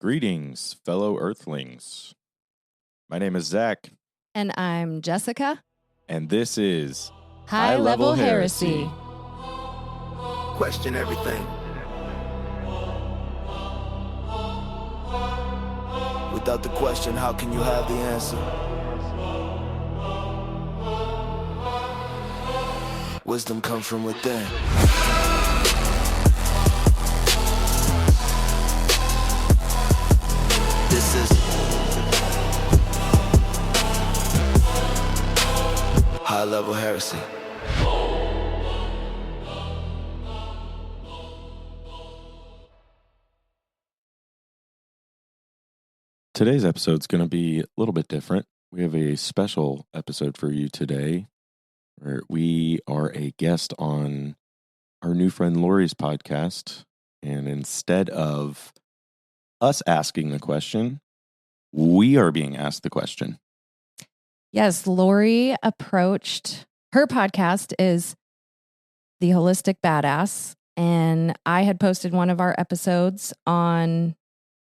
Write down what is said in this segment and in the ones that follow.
Greetings, fellow Earthlings. My name is Zach. And I'm Jessica. And this is High Level Heresy. Question everything. Without the question, how can you have the answer? Wisdom comes from within. This is High Level Heresy. Today's episode is going to be a little bit different. We have a special episode for you today where we are a guest on our new friend Lori's podcast. And instead of us asking the question, we are being asked the question. Yes, Lori approached, her podcast is The Wholistic Bad Ass, and I had posted one of our episodes on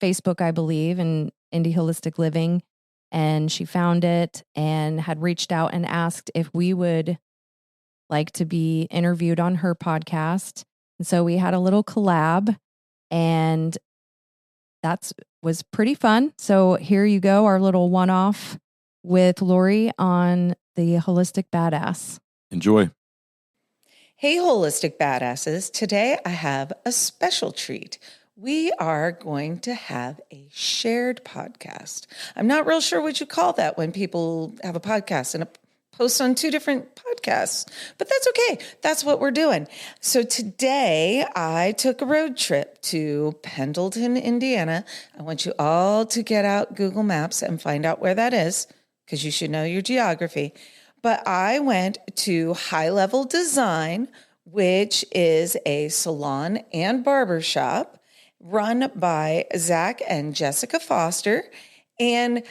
Facebook, I believe, and Indie Holistic Living, and she found it and had reached out and asked if we would like to be interviewed on her podcast. And so we had a little collab, and that was pretty fun. So here you go, our little one-off with Lori on The Wholistic Bad Ass. Enjoy. Hey, Holistic Badasses. Today I have a special treat. We are going to have a shared podcast. I'm not real sure what you call that when people have a podcast and post on two different podcasts, but that's okay. That's what we're doing. So today I took a road trip to Pendleton, Indiana. I want you all to get out Google Maps and find out where that is, because you should know your geography. But I went to High Level Design, which is a salon and barber shop run by Zach and Jessica Foster. And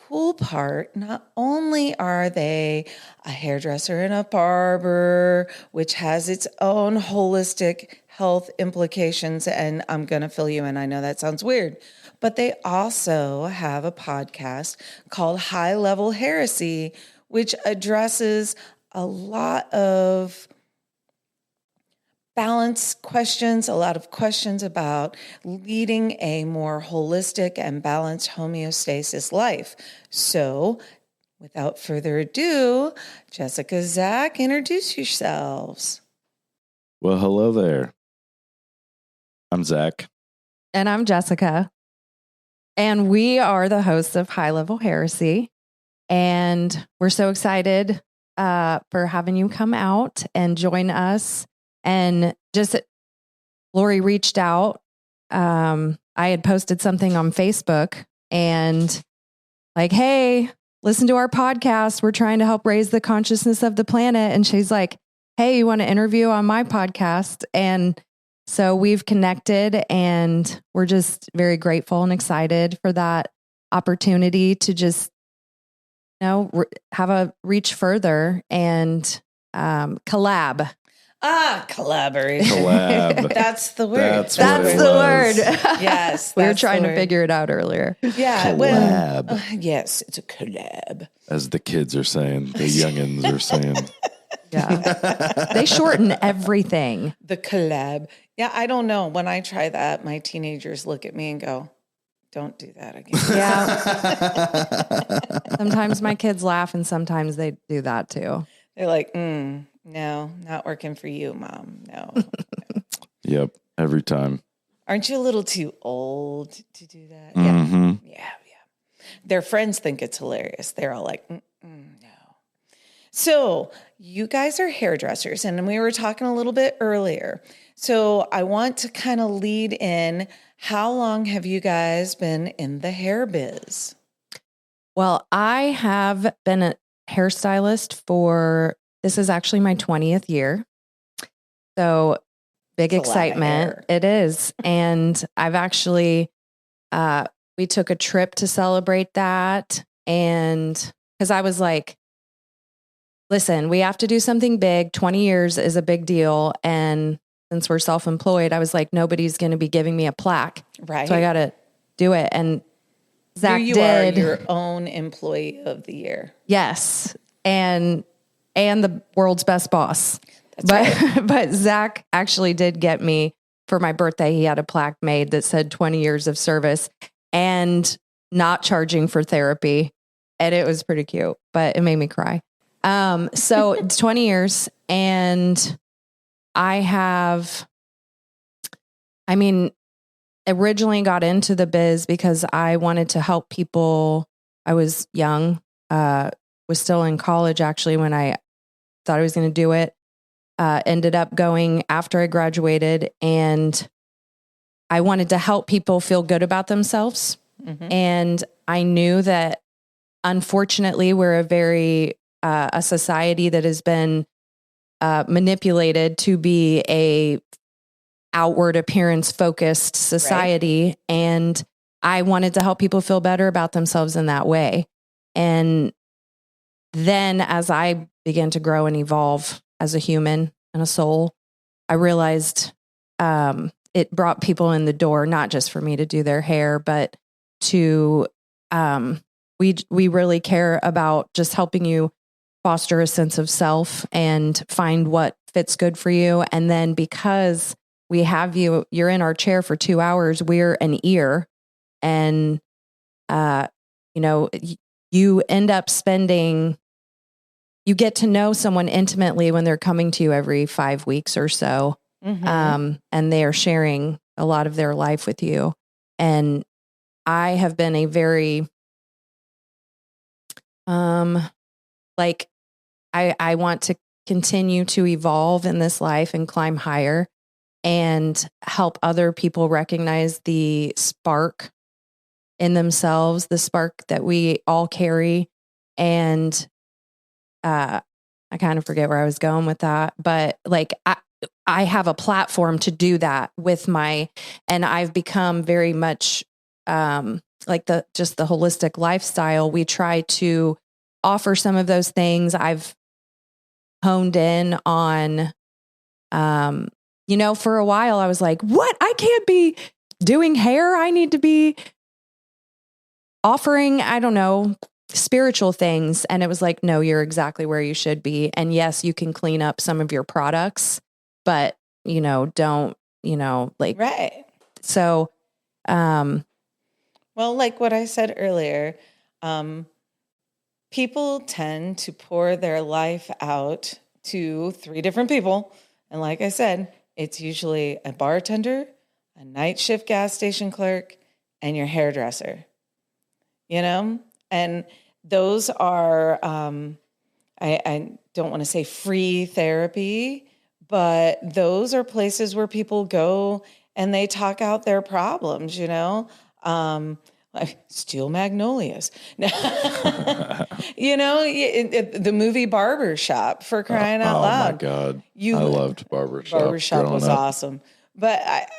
cool part, not only are they a hairdresser and a barber, which has its own holistic health implications, and I'm going to fill you in. I know that sounds weird, but they also have a podcast called High Level Heresy, which addresses a lot of balance questions, a lot of questions about leading a more holistic and balanced homeostasis life. So without further ado, Jessica, Zach, introduce yourselves. Well, hello there. I'm Zach. And I'm Jessica. And we are the hosts of High Level Heresy. And we're so excited for having you come out and join us. And just Lori reached out. I had posted something on Facebook and like, hey, listen to our podcast. We're trying to help raise the consciousness of the planet. And she's like, hey, you want to interview on my podcast? And so we've connected, and we're just very grateful and excited for that opportunity to just, have a reach further and collab. Collaboration. Collab. That's the word. That's the word. Yes. We were trying to figure it out earlier. Yeah. Collab. Well, yes, it's a collab. As the kids are saying, the youngins are saying. Yeah. They shorten everything. The collab. Yeah, I don't know. When I try that, my teenagers look at me and go, don't do that again. Yeah. Sometimes my kids laugh and sometimes they do that too. They're like, no, not working for you, Mom. No. Yep, every time. Aren't you a little too old to do that? Mm-hmm. Yeah. Their friends think it's hilarious. They're all like, no. So you guys are hairdressers, and we were talking a little bit earlier. So I want to kind of lead in, how long have you guys been in the hair biz? Well, I have been a hairstylist this is actually my 20th year. So big excitement. It is. And I've actually, we took a trip to celebrate that. And because I was like, listen, we have to do something big. 20 years is a big deal. And since we're self-employed, I was like, nobody's going to be giving me a plaque. Right. So I got to do it. And Zach you did. are your own employee of the year. Yes. And the world's best boss. That's right. But Zach actually did get me for my birthday. He had a plaque made that said 20 years of service and not charging for therapy. And it was pretty cute, but it made me cry. So it's 20 years and originally got into the biz because I wanted to help people. I was young, was still in college actually when I thought I was going to do it. Ended up going after I graduated, and I wanted to help people feel good about themselves. Mm-hmm. And I knew that unfortunately we're a society that has been manipulated to be a outward appearance focused society. Right. And I wanted to help people feel better about themselves in that way. And then as I began to grow and evolve as a human and a soul, I realized it brought people in the door, not just for me to do their hair, but to, we really care about just helping you foster a sense of self and find what fits good for you. And then because we have you're in our chair for 2 hours, we're an ear. And, you end up you get to know someone intimately when they're coming to you every 5 weeks or so. Mm-hmm. And they are sharing a lot of their life with you. And I have been a very, I want to continue to evolve in this life and climb higher and help other people recognize the spark in themselves, the spark that we all carry. And I kind of forget where I was going with that, but I have a platform to do that and I've become very much the holistic lifestyle. We try to offer some of those things. I've honed in on, for a while I was like, what? I can't be doing hair. I need to be offering, I don't know, spiritual things. And it was like, no, you're exactly where you should be. And yes, you can clean up some of your products, but don't, right. So, well, like what I said earlier, people tend to pour their life out to 3 different people. And like I said, it's usually a bartender, a night shift gas station clerk, and your hairdresser, and those are, I don't want to say free therapy, but those are places where people go and they talk out their problems, like Steel Magnolias. The movie Barbershop, for crying out loud. Oh my God. I loved Barbershop. Barbershop was awesome. But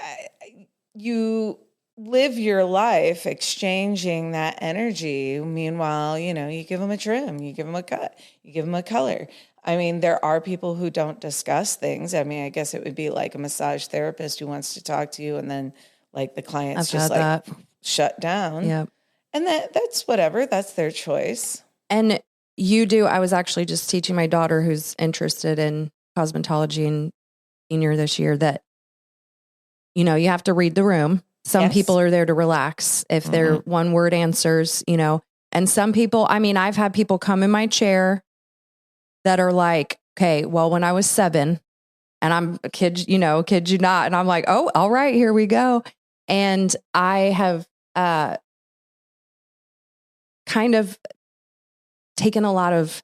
you live your life exchanging that energy. Meanwhile, you give them a trim, you give them a cut, you give them a color. I mean, there are people who don't discuss things. I mean, I guess it would be like a massage therapist who wants to talk to you and then like the client's just like shut down. Yeah. And that's whatever. That's their choice. And I was actually just teaching my daughter who's interested in cosmetology and senior this year that, you have to read the room. Some people are there to relax if they're one word answers, and some people, I've had people come in my chair that are like, okay, well, when I was 7 and I'm a kid you not. And I'm like, oh, all right, here we go. And I have kind of taken a lot of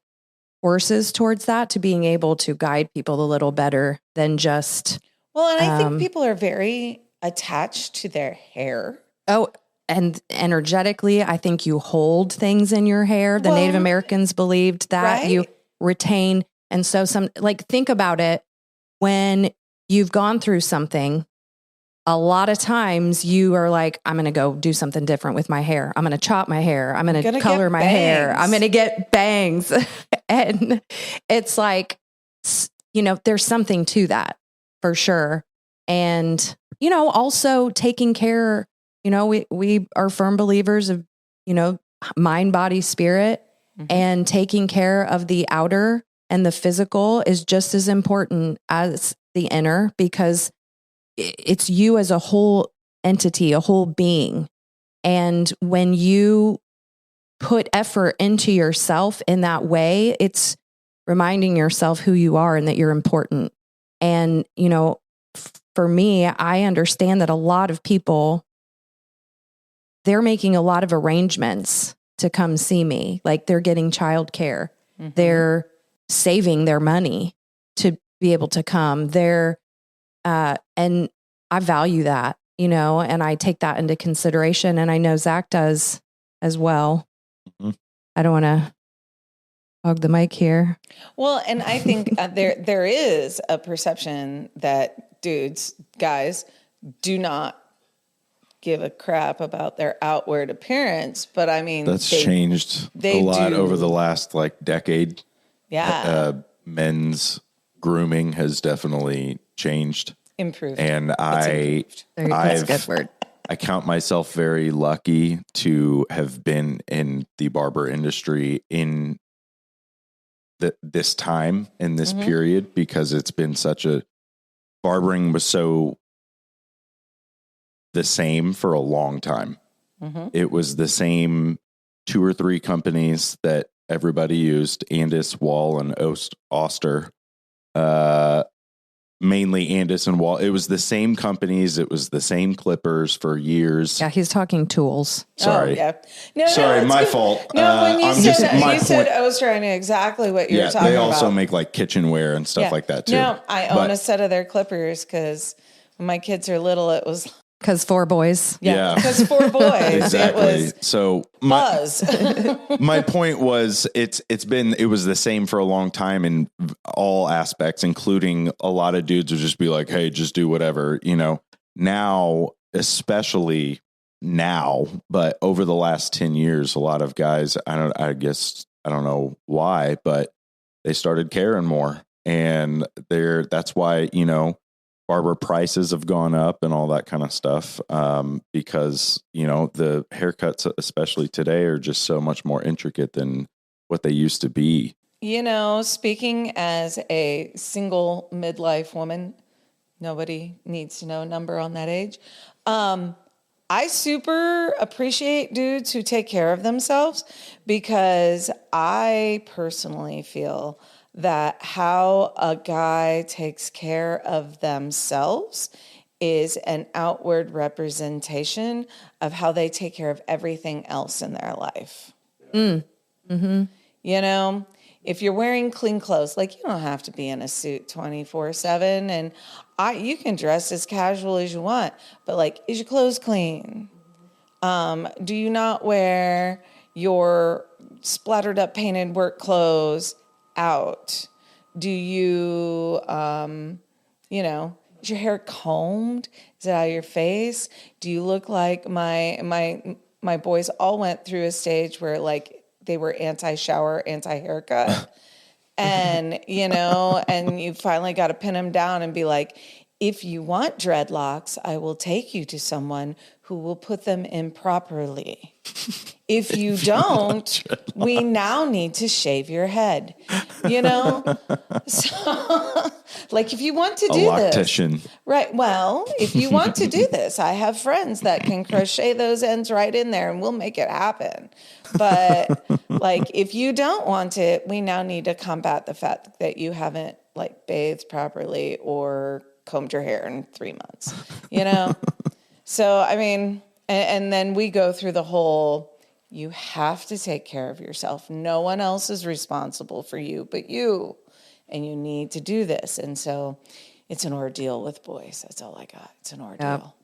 courses towards that to being able to guide people a little better than just. Well, and I think people are very attached to their hair. Oh, and energetically, I think you hold things in your hair. The Native Americans believed that you retain. And so think about it. When you've gone through something, a lot of times you are like, I'm going to go do something different with my hair. I'm going to chop my hair. I'm going to color my hair. I'm going to get bangs. And it's like, there's something to that for sure. And, also taking care we are firm believers of, mind, body, spirit, and taking care of the outer and the physical is just as important as the inner, because it's you as a whole entity, a whole being. And when you put effort into yourself in that way, it's reminding yourself who you are and that you're important. And, for me, I understand that a lot of people, they're making a lot of arrangements to come see me. Like they're getting childcare. They're saving their money to be able to come. And I value that, and I take that into consideration. And I know Zach does as well. I don't want to hog the mic here. Well, and I think there is a perception that guys do not give a crap about their outward appearance, but I mean, that's changed a lot over the last decade. Yeah. Men's grooming has definitely changed. Improved. And That's a good word. I count myself very lucky to have been in the barber industry in this time, in this period, because it's been barbering was so the same for a long time. It was the same 2 or 3 companies that everybody used, Andis, Wall, and Oster. Mainly Andis and Wall. It was the same companies. It was the same clippers for years. Yeah, he's talking tools. Sorry. Oh, yeah. Sorry, my fault. No, when you said Oster, I knew exactly what you were talking about. They also make kitchenware and stuff like that too. No, I own a set of their clippers because when my kids are little, it was... Because 4 boys. Yeah. Because 4 boys. Exactly. It was so my point was it was the same for a long time in all aspects, including a lot of dudes would just be like, hey, just do whatever, now, especially now, but over the last 10 years, a lot of guys, I don't know why, but they started caring more, and that's why, barber prices have gone up and all that kind of stuff, because, the haircuts, especially today, are just so much more intricate than what they used to be. Speaking as a single midlife woman, nobody needs to know a number on that age. I super appreciate dudes who take care of themselves, because I personally feel that how a guy takes care of themselves is an outward representation of how they take care of everything else in their life. If you're wearing clean clothes, you don't have to be in a suit 24/7, and you can dress as casual as you want, but is your clothes clean? Do you not wear your splattered up painted work clothes out? Do you, is your hair combed? Is it out of your face? Do you look like my boys all went through a stage where they were anti-shower, anti-haircut. And, and you finally got to pin them down and be like, if you want dreadlocks, I will take you to someone who will put them in properly. If you don't, we now need to shave your head, So, if you want to do this, right? Well, if you want to do this, I have friends that can crochet those ends right in there and we'll make it happen. But if you don't want it, we now need to combat the fact that you haven't bathed properly or combed your hair in 3 months, So, I mean, and then we go through the whole, you have to take care of yourself. No one else is responsible for you but you, and you need to do this. And so it's an ordeal with boys. That's all I got. It's an ordeal.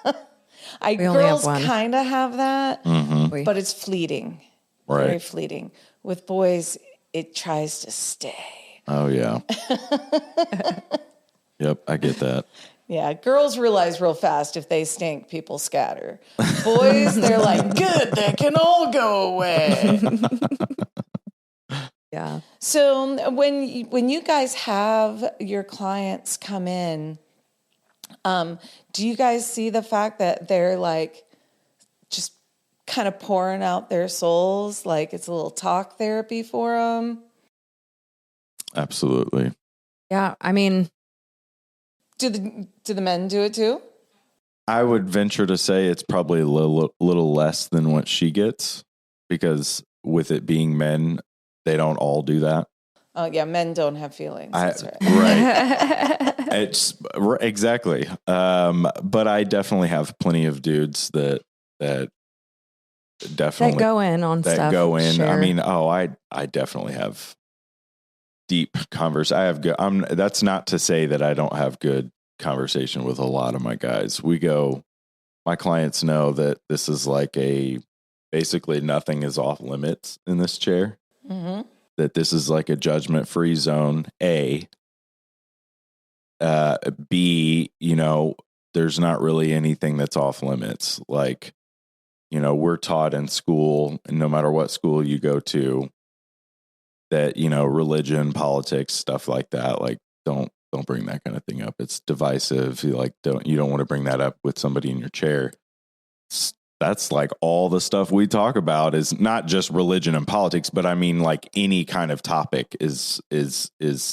Yep. Girls kind of have that, but it's fleeting. Right. Very fleeting. With boys, it tries to stay. Oh, yeah. Yep, I get that. Yeah, girls realize real fast if they stink, people scatter. Boys, they're like, good, they can all go away. Yeah. So when you guys have your clients come in, Do you guys see the fact that they're like just kind of pouring out their souls? Like it's a little talk therapy for them. Absolutely. Yeah. I mean, Do the men do it too? I would venture to say it's probably a little less than what she gets, because with it being men, they don't all do that. Oh yeah, men don't have feelings. That's right. Right. It's exactly. But I definitely have plenty of dudes that definitely that go in on that stuff. go in. Sure. I mean, I definitely have deep converse. I have good. That's not to say that I don't have good conversation with a lot of my guys. My clients know that this is like basically nothing is off limits in this chair. Mm-hmm. That this is like a judgment-free zone. A. B, there's not really anything that's off limits. Like, we're taught in school, and no matter what school you go to, that, religion, politics, stuff like that, like, don't bring that kind of thing up. It's divisive. You don't want to bring that up with somebody in your chair. That's like all the stuff we talk about is not just religion and politics, but I mean, like any kind of topic is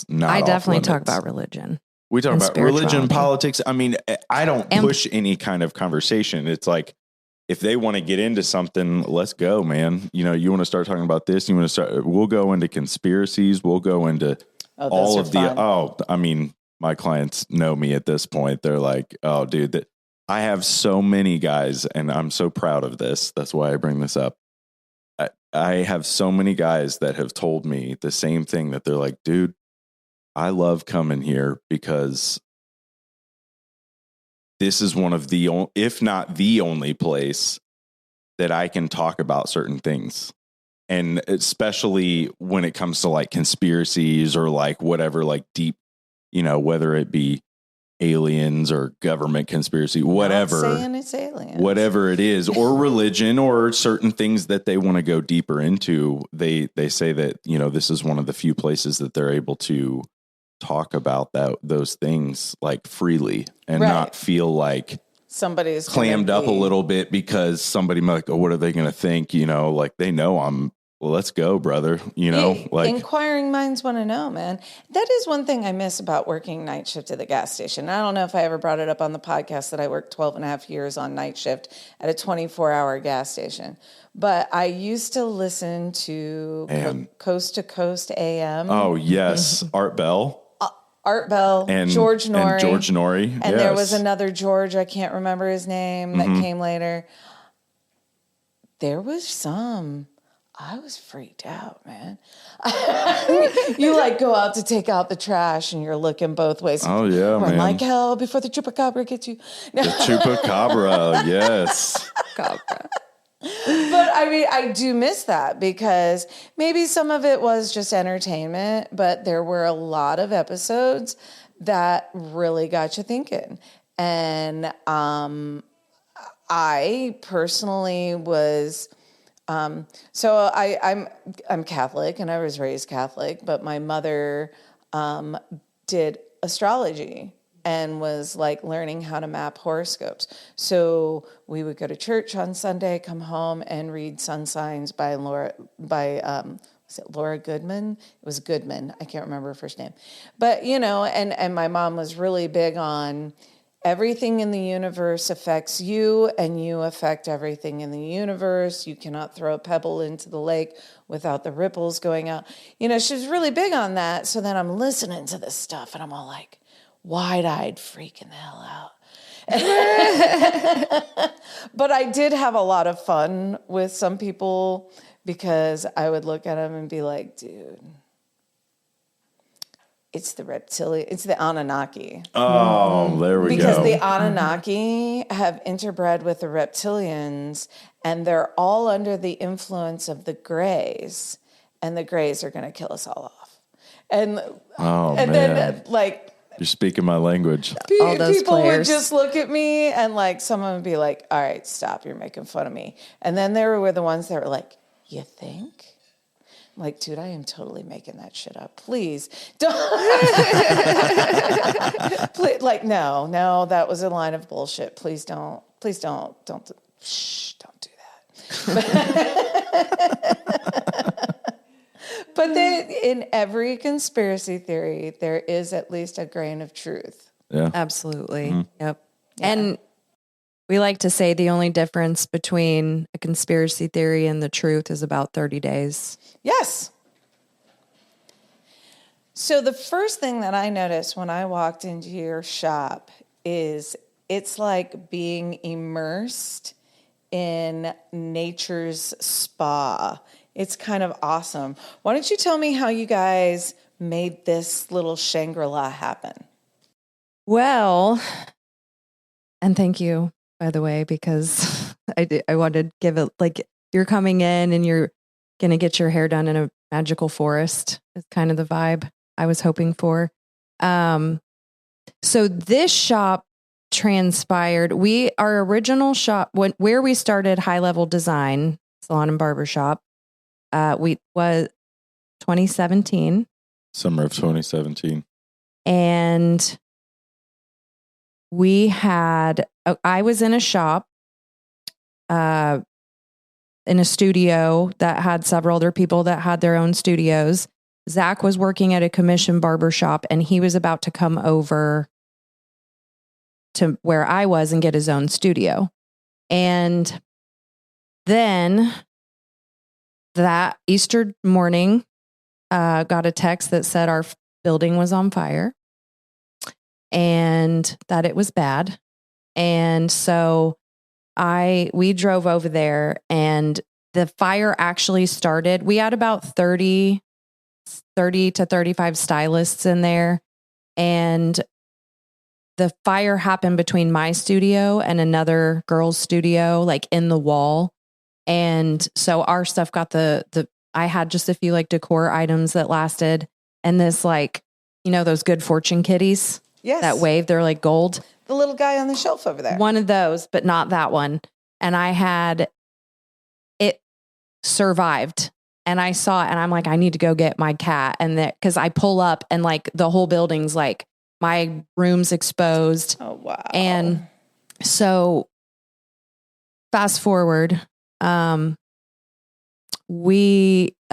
not. I definitely talk limits. about religion. We talk and about religion, spirituality. politics. I mean, I don't push any kind of conversation. It's like, if they want to get into something, let's go, man. You want to start talking about this. We'll go into conspiracies. We'll go into all of I mean, my clients know me at this point. They're like, oh, dude, I have so many guys, and I'm so proud of this. That's why I bring this up. I have so many guys that have told me the same thing, that they're like, dude, I love coming here because this is one of the, if not the only place that I can talk about certain things. And especially when it comes to like conspiracies or like whatever, like deep, whether it be aliens or government conspiracy, whatever, Not saying it's aliens. whatever it is, or religion or certain things that they want to go deeper into. They say that, this is one of the few places that they're able to talk about those things like freely and not feel like somebody's clammed up a little bit because somebody might go, what are they going to think? Like they know well, let's go, brother. Like inquiring minds want to know, man. That is one thing I miss about working night shift at the gas station. I don't know if I ever brought it up on the podcast that I worked 12 and a half years on night shift at a 24-hour gas station. But I used to listen to Coast to Coast AM. Oh, yes. Art Bell. Art Bell, and George Norrie. And there was another George, I can't remember his name, that came later. There was I was freaked out, man. You like go out to take out the trash and you're looking both ways. Oh, yeah, Run man. like hell before the chupacabra gets you. The chupacabra, yes. Cabra. But I mean, I do miss that because maybe some of it was just entertainment, but there were a lot of episodes that really got you thinking. And I personally was, so I'm Catholic and I was raised Catholic, but my mother did astrology and was like learning how to map horoscopes. So we would go to church on Sunday, come home and read sun signs by was it Laura Goodman? It was Goodman. I can't remember her first name. But, and my mom was really big on everything in the universe affects you and you affect everything in the universe. You cannot throw a pebble into the lake without the ripples going out. She was really big on that. So then I'm listening to this stuff and I'm all like, wide-eyed freaking the hell out. But I did have a lot of fun with some people because I would look at them and be like, dude, it's the reptilian, it's the Anunnaki. Oh, there we Because go. the Anunnaki have interbred with the reptilians and they're all under the influence of the Greys, and the Greys are going to kill us all off. And then like, you're speaking my language. All those people players. would just look at me and like someone would be like, all right, stop, you're making fun of me. And then there were the ones that were like, you think? Like, dude, I am totally making that shit up. Please don't. Please, like, no, that was a line of bullshit. Please don't. Shh, don't do that. But in every conspiracy theory, there is at least a grain of truth. Yeah. Absolutely. Mm-hmm. Yep. Yeah. And we like to say the only difference between a conspiracy theory and the truth is about 30 days. Yes. So the first thing that I noticed when I walked into your shop is it's like being immersed in nature's spa. It's kind of awesome. Why don't you tell me how you guys made this little Shangri-La happen? Well, and thank you, by the way, because I wanted to give it, like, you're coming in and you're going to get your hair done in a magical forest. Is kind of the vibe I was hoping for. So this shop transpired. Our original shop, where we started High Level Design Salon and Barbershop, was 2017. Summer of 2017. And I was in a shop, in a studio that had several other people that had their own studios. Zach was working at a commission barbershop, and he was about to come over to where I was and get his own studio. And then that Easter morning, got a text that said our building was on fire and that it was bad. And so we drove over there, and the fire actually started. We had about 30 to 35 stylists in there. And the fire happened between my studio and another girl's studio, like in the wall. And so our stuff got I had just a few like decor items that lasted. And this, like, you know, those good fortune kitties that wave, they're like gold. The little guy on the shelf over there. One of those, but not that one. And I had it survived. And I saw it and I'm like, I need to go get my cat. And that, cause I pull up and like the whole building's like, my room's exposed. Oh, wow. And so fast forward, a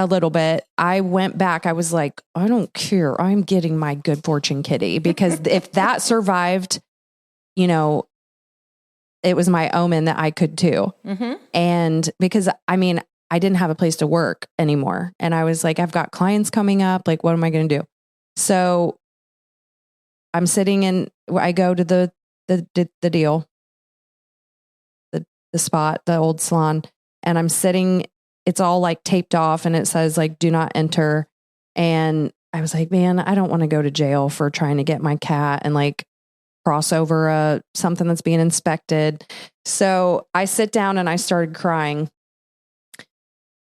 little bit, I went back. I was like, I don't care. I'm getting my good fortune kitty, because if that survived, you know, it was my omen that I could too. Mm-hmm. And because I didn't have a place to work anymore. And I was like, I've got clients coming up. Like, what am I going to do? So I'm sitting I go to the deal, the spot, the old salon, and I'm sitting, it's all like taped off and it says like, do not enter. And I was like, man, I don't want to go to jail for trying to get my cat and like cross over something that's being inspected. So I sit down and I started crying.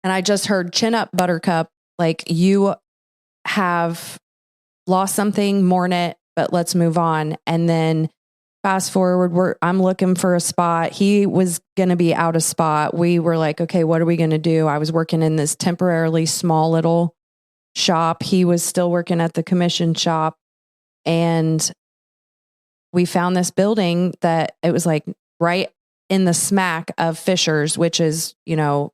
And I just heard, chin up, Buttercup. Like, you have lost something, mourn it, but let's move on. And then fast forward, I'm looking for a spot. He was going to be out of spot. We were like, okay, what are we going to do? I was working in this temporarily small little shop. He was still working at the commission shop. And we found this building that it was like right in the smack of Fisher's, which is, you know,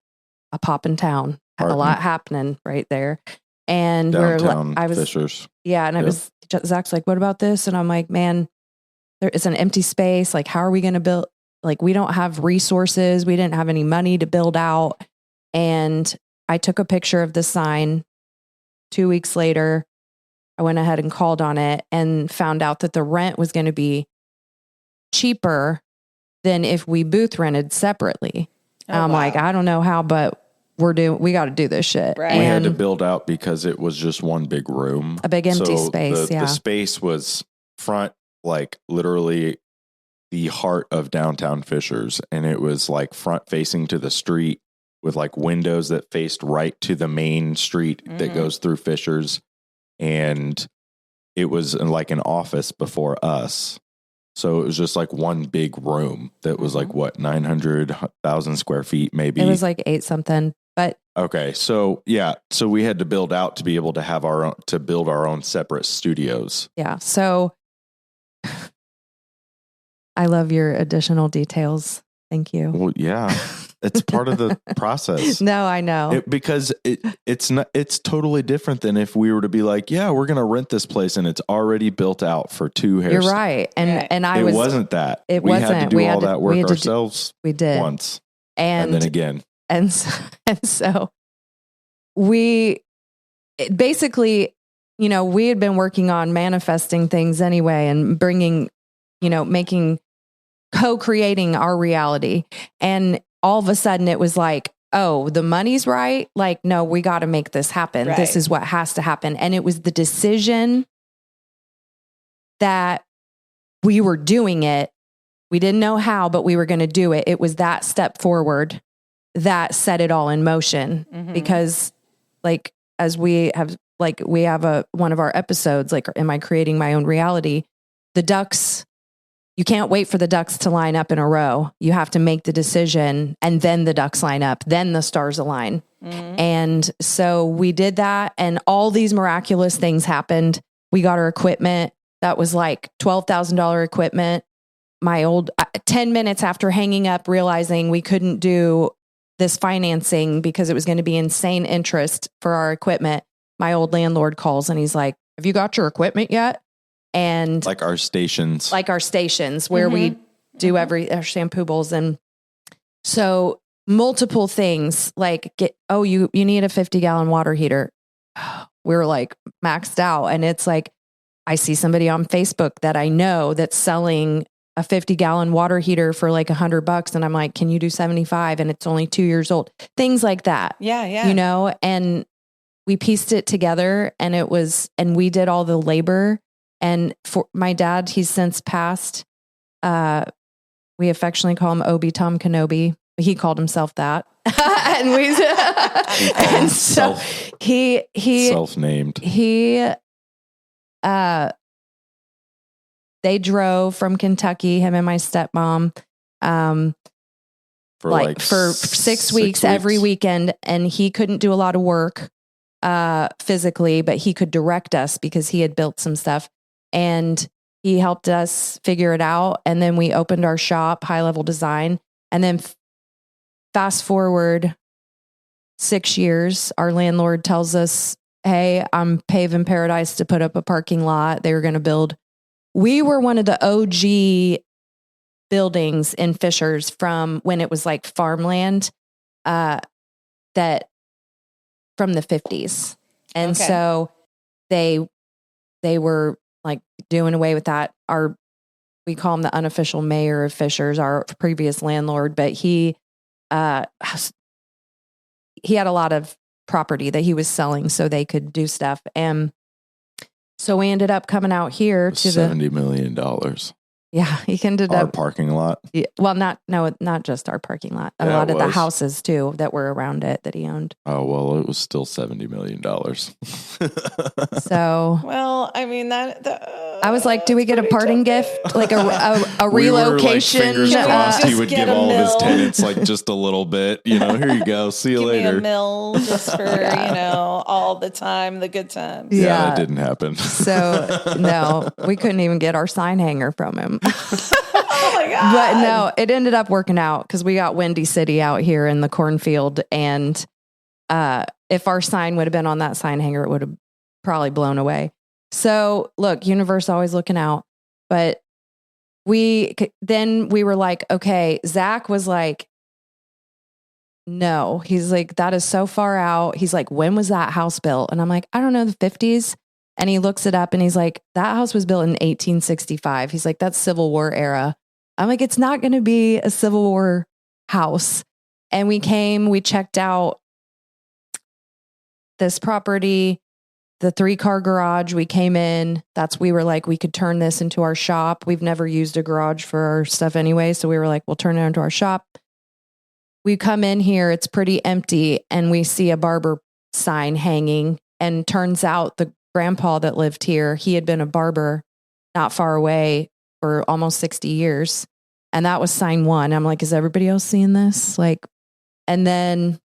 a poppin' town, had a lot happening right there. And downtown Fisher's. Yeah. And Zach's like, what about this? And I'm like, man, there is an empty space. Like, how are we going to build? Like, we don't have resources. We didn't have any money to build out. And I took a picture of the sign. 2 weeks later, I went ahead and called on it and found out that the rent was going to be cheaper than if we booth rented separately. I'm like, I don't know how, but we got to do this shit. Right. We had to build out because it was just one big room. A big empty space. The space was front, like literally the heart of downtown Fishers. And it was like front facing to the street with like windows that faced right to the main street that goes through Fishers. And it was like an office before us. So it was just like one big room that was like, what, 900,000 square feet, maybe? It was like 8 something. But Okay. So we had to build out to be able to have build our own separate studios. yeah, so I love your additional details. Thank you. Well, yeah, it's part of the process. No, I know. Because it's totally different than if we were to be like, yeah, we're going to rent this place and it's already built out for 2 hair. You're right. And I it wasn't that. It we wasn't. had to do all that work ourselves. We did once. And then again. And so we basically, we had been working on manifesting things anyway and bringing, co-creating our reality. And all of a sudden it was like, oh, the money's right. Like, no, we got to make this happen. Right. This is what has to happen. And it was the decision that we were doing it. We didn't know how, but we were going to do it. It was that step forward that set it all in motion. Because like, as we have one of our episodes, like, am I creating my own reality? The ducks, you can't wait for the ducks to line up in a row. You have to make the decision, and then the ducks line up, then the stars align. And so we did that, and all these miraculous things happened. We got our equipment that was like $12,000 equipment. My old 10 minutes after hanging up, realizing we couldn't do this financing because it was going to be insane interest for our equipment, my old landlord calls and he's like, have you got your equipment yet? And like our stations where we do our shampoo bowls. And so multiple things like you need a 50-gallon water heater. We're like maxed out. And it's like, I see somebody on Facebook that I know that's selling a 50-gallon water heater for like $100. And I'm like, can you do 75? And it's only 2 years old. Things like that. Yeah. And we pieced it together and we did all the labor. And for my dad, he's since passed. We affectionately call him Obi Tom Kenobi. He called himself that. And so he self-named. They drove from Kentucky, him and my stepmom, for 6 weeks every weekend. And he couldn't do a lot of work physically, but he could direct us because he had built some stuff. And he helped us figure it out. And then we opened our shop, High Level Design. And then fast forward 6 years, our landlord tells us, hey, I'm paving paradise to put up a parking lot. They were going to build. We were one of the OG buildings in Fishers from when it was like farmland, that from the 50s. And so they were like doing away with that. We call him the unofficial mayor of Fishers, our previous landlord, but he had a lot of property that he was selling so they could do stuff. And so we ended up coming out here to $70 million. Yeah, he ended Our up parking lot. Yeah, well, not just our parking lot. A lot of the houses too that were around it that he owned. Oh well, it was still $70 million. So well, I mean I was like, do we get a parting gift, like a relocation? We were like, crossed, he would give all of his mill. tenants like just a little bit. Here you go. See you Give later. me a mill just for all the time, the good times. Yeah, that didn't happen. So no, we couldn't even get our sign hanger from him. Oh my God. But no, it ended up working out because we got Windy City out here in the cornfield. And if our sign would have been on that sign hanger, it would have probably blown away. So look, universe always looking out. But then we were like, okay, Zach was like, no, he's like, that is so far out. He's like, when was that house built? And I'm like, I don't know, the 50s. And he looks it up and he's like, that house was built in 1865. He's like, that's Civil War era. I'm like, it's not going to be a Civil War house. And we checked out this property, the 3-car garage. We came in, we were like, we could turn this into our shop. We've never used a garage for our stuff anyway. So we were like, we'll turn it into our shop. We come in here, it's pretty empty. And we see a barber sign hanging, and turns out the grandpa that lived here, he had been a barber not far away for almost 60 years. And that was sign 1. I'm like, is everybody else seeing this? Like, and then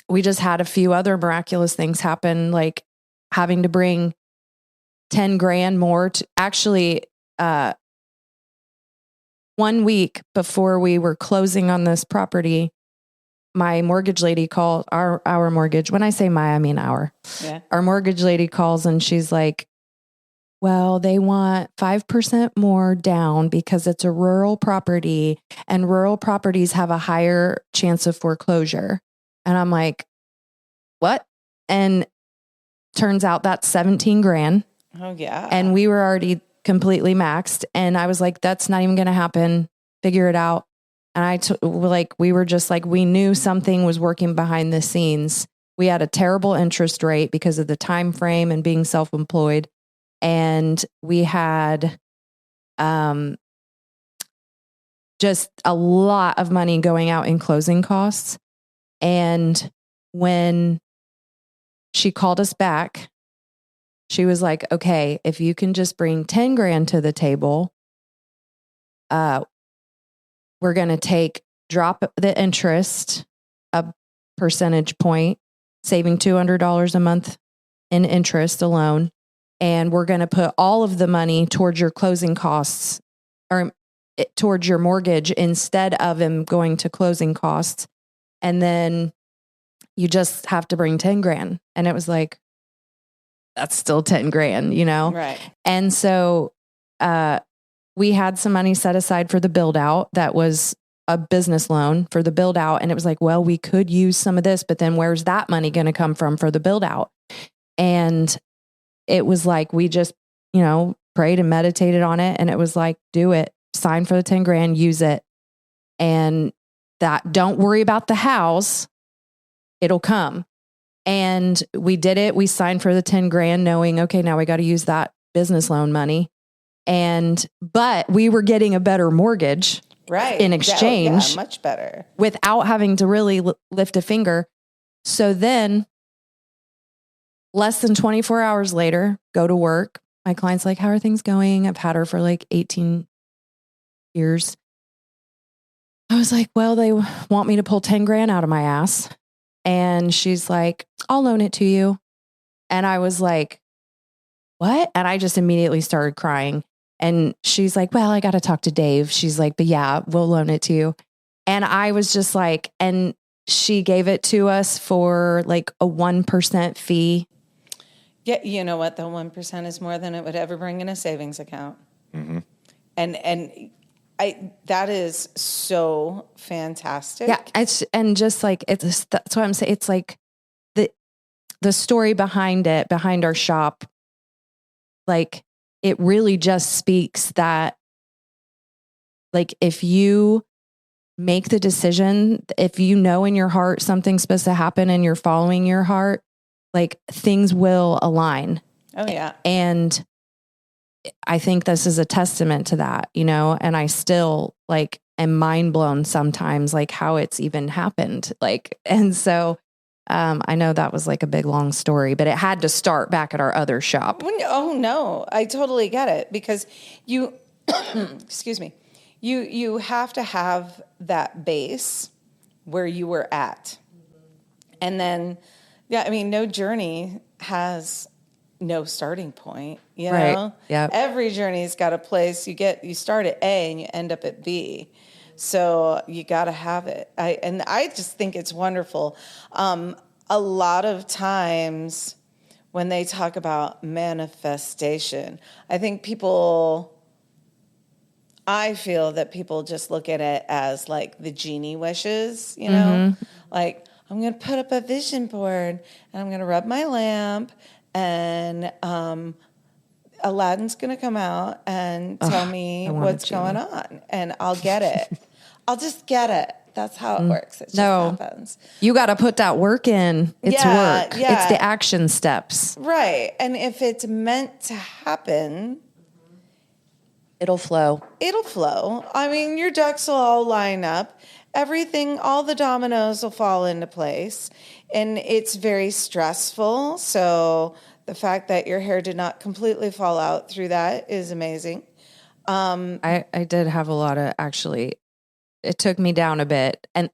we just had a few other miraculous things happen, like having to bring 10 grand more to actually, 1 week before we were closing on this property, my mortgage lady called our mortgage. When I say my, I mean our. Yeah. Our mortgage lady calls and she's like, well, they want 5% more down because it's a rural property and rural properties have a higher chance of foreclosure. And I'm like, what? And turns out that's 17 grand. Oh, yeah. And we were already completely maxed. And I was like, that's not even going to happen. Figure it out. And we were just like, we knew something was working behind the scenes. We had a terrible interest rate because of the time frame and being self-employed. And we had just a lot of money going out in closing costs. And when she called us back, she was like, okay, if you can just bring 10 grand to the table, we're going to drop the interest a percentage point, saving $200 a month in interest alone. And we're going to put all of the money towards your closing costs or towards your mortgage instead of him going to closing costs. And then you just have to bring 10 grand. And it was like, that's still 10 grand, you know? Right. And so, we had some money set aside for the build out. That was a business loan for the build out. And it was like, well, we could use some of this, but then where's that money going to come from for the build out? And it was like, we just, prayed and meditated on it. And it was like, do it, sign for the 10 grand, use it. And don't worry about the house. It'll come. And we did it. We signed for the 10 grand knowing, okay, now we got to use that business loan money. But we were getting a better mortgage right. in exchange. Yeah, much better. Without having to really lift a finger. So then less than 24 hours later, go to work. My client's like, how are things going? I've had her for like 18 years. I was like, well, they want me to pull 10 grand out of my ass. And she's like, I'll loan it to you. And I was like, what? And I just immediately started crying. And she's like, well, I got to talk to Dave. She's like, but yeah, we'll loan it to you. And I was just like, and she gave it to us for like a 1% fee. Yeah. You know what? The 1% is more than it would ever bring in a savings account. Mm-hmm. And that is so fantastic. Yeah. That's what I'm saying. It's like the story behind it, behind our shop, like it really just speaks that like if you make the decision, if you know in your heart something's supposed to happen and you're following your heart, like things will align. Oh yeah. And I think this is a testament to that, and I still like am mind blown sometimes like how it's even happened. Like, and so I know that was like a big, long story, but it had to start back at our other shop. Oh no, I totally get it because you, excuse me, you have to have that base where you were at. And then, yeah, I mean, no journey has no starting point, you know? Right. Yep. Every journey's got a place. You start at A and you end up at B. So you got to have it. I just think it's wonderful. A lot of times when they talk about manifestation, I feel that people just look at it as like the genie wishes, like I'm going to put up a vision board and I'm going to rub my lamp and Aladdin's going to come out and tell me what's going on and I'll get it. I'll just get it. That's how it works. It just happens. You got to put that work in. It's work. Yeah. It's the action steps. Right. And if it's meant to happen, it'll flow. It'll flow. I mean, your ducks will all line up. Everything, all the dominoes will fall into place. And it's very stressful. So the fact that your hair did not completely fall out through that is amazing. I did have a lot of, actually, it took me down a bit. And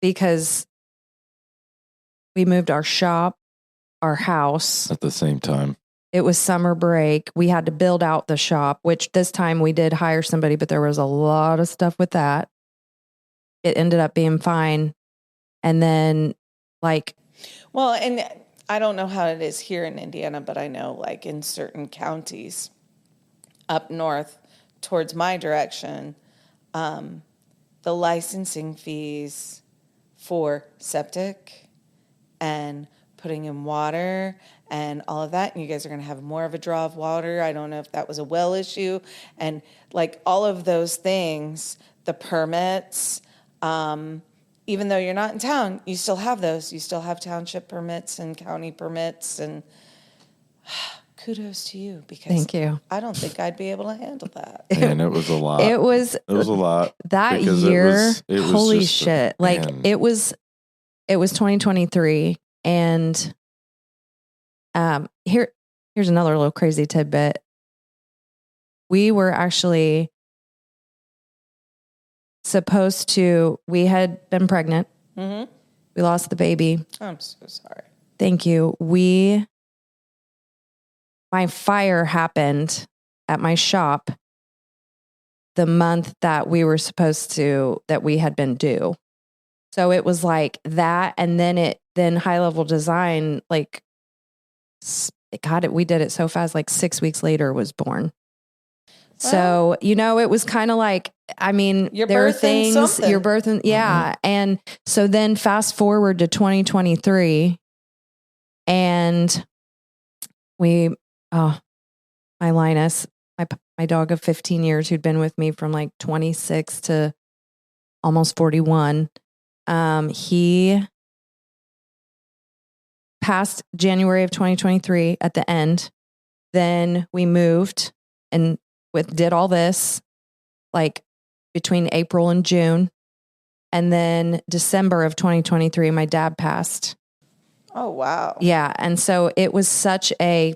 because We moved our shop, our house. At the same time. It was summer break. We had to build out the shop, which this time we did hire somebody, but there was a lot of stuff with that. It ended up being fine. And then well, and I don't know how it is here in Indiana, but I know like in certain counties up north towards my direction, the licensing fees for septic and putting in water and all of that, and you guys are going to have more of a draw of water. I don't know if that was a well issue, and like all of those things, the permits, even though you're not in town, you still have those. You still have township permits and county permits, and kudos to you, because thank you. I don't think I'd be able to handle that. And it was a lot. It was a lot. That because year. it was Holy just shit. man. It was 2023. And here's another little crazy tidbit. We were actually we had been pregnant. Mm-hmm. We lost the baby. I'm so sorry. Thank you. My fire happened at my shop the month that that we had been due. So it was like that. And then High Level Design, we did it so fast, like 6 weeks later was born. Well, so, it was kind of like, there are things you're birthing. Yeah. Mm-hmm. And so then fast forward to 2023 and my Linus, my dog of 15 years who'd been with me from like 26 to almost 41. He passed January of 2023 at the end. Then we moved and did all this like between April and June. And then December of 2023, my dad passed. Oh, wow. Yeah. And so it was such a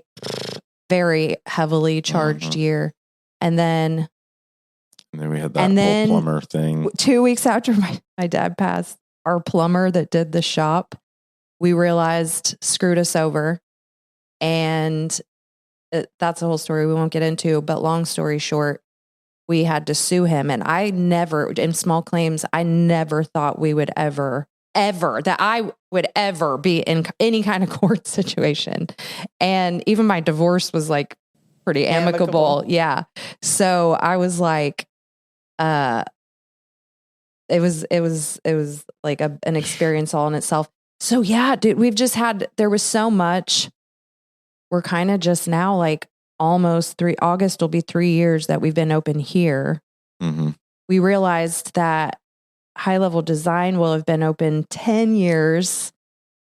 very heavily charged year. And then we had that whole plumber thing. 2 weeks after my dad passed, our plumber that did the shop, we realized screwed us over. And that's a whole story we won't get into. But long story short, we had to sue him. And in small claims, I never thought we would ever that I would ever be in any kind of court situation. And even my divorce was like pretty amicable. Yeah. So I was like, it was like an experience all in itself. So yeah, dude, there was so much. We're kind of just now like almost August will be 3 years that we've been open here. Mm-hmm. We realized that High Level Design will have been open 10 years.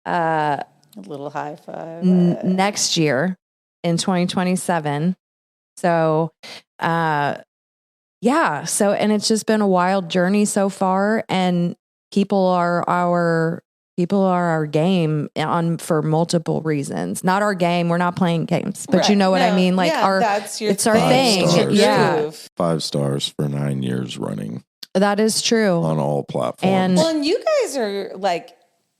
A little high five. Next year in 2027. So, yeah. So, and it's just been a wild journey so far, and people are our game for multiple reasons. Not our game. We're not playing games, but you know what I mean? Like it's our thing. Yeah. 5 stars for 9 years running. That is true. On all platforms. And you guys are like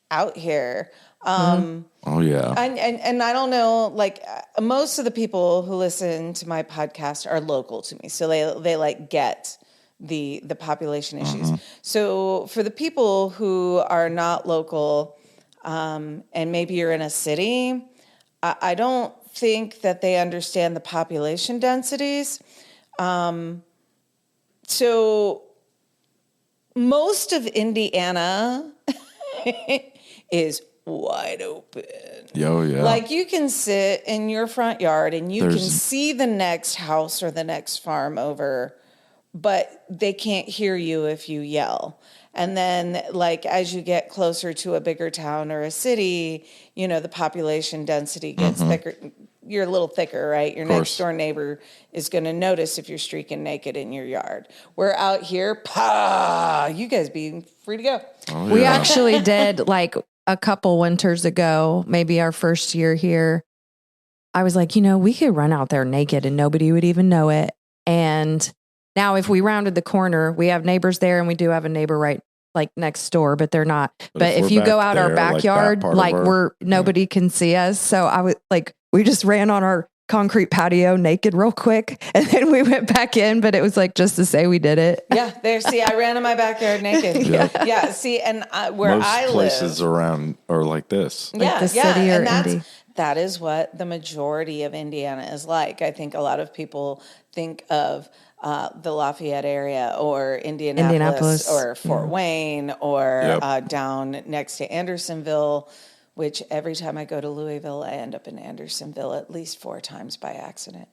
out here. Oh yeah. And I don't know, like most of the people who listen to my podcast are local to me. So they like get the population issues. So for the people who are not local, and maybe you're in a city, I don't think that they understand the population densities. So most of Indiana is wide open. Oh, yeah. Like you can sit in your front yard and you can see the next house or the next farm over, but they can't hear you if you yell. And then like as you get closer to a bigger town or a city, the population density gets thicker. You're a little thicker, right? Your next door neighbor is going to notice if you're streaking naked in your yard. We're out here, you guys be free to go. Oh, yeah. We actually did like a couple winters ago, maybe our first year here. I was like, we could run out there naked and nobody would even know it. And now if we rounded the corner, we have neighbors there and we do have a neighbor right like next door, but they're not. But if if we're you go back out our there, like that backyard, part of like our- we're nobody can see us. So I was like, we just ran on our concrete patio naked real quick, and then we went back in. But it was like just to say we did it. Yeah, there. See, I ran in my backyard naked. Yeah. See, and where Most I places live, around are like this. Like the city or and Indy. that is what the majority of Indiana is like. I think a lot of people think of the Lafayette area or Indianapolis or Fort Wayne or down next to Andersonville, which every time I go to Louisville, I end up in Andersonville at least 4 times by accident.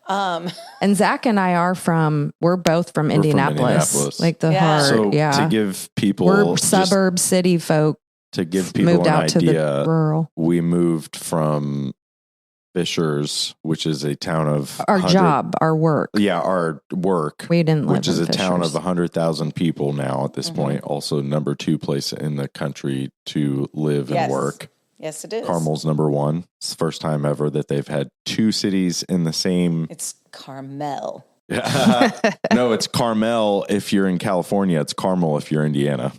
And Zach and I we're both from Indianapolis. Like the heart. So to give people, we're suburb city folk. To give people moved an out idea, to the rural. We moved from Fishers, which is a town of our job, our work. Yeah, our work. We didn't live which is in a town Fishers. of 100,000 people now at this point. Also, number 2 place in the country to live and work. Yes, it is. Carmel's number 1. It's the first time ever that they've had 2 cities in the same. It's Carmel. No, it's Carmel if you're in California. It's Carmel if you're Indiana.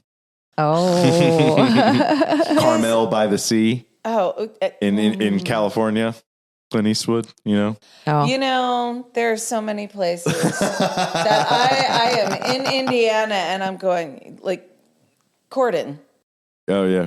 Oh, Carmel by the sea. Oh, in California, Clint Eastwood. You know. Oh. You know, there are so many places that I am in Indiana, and I'm going like Corydon. Oh yeah,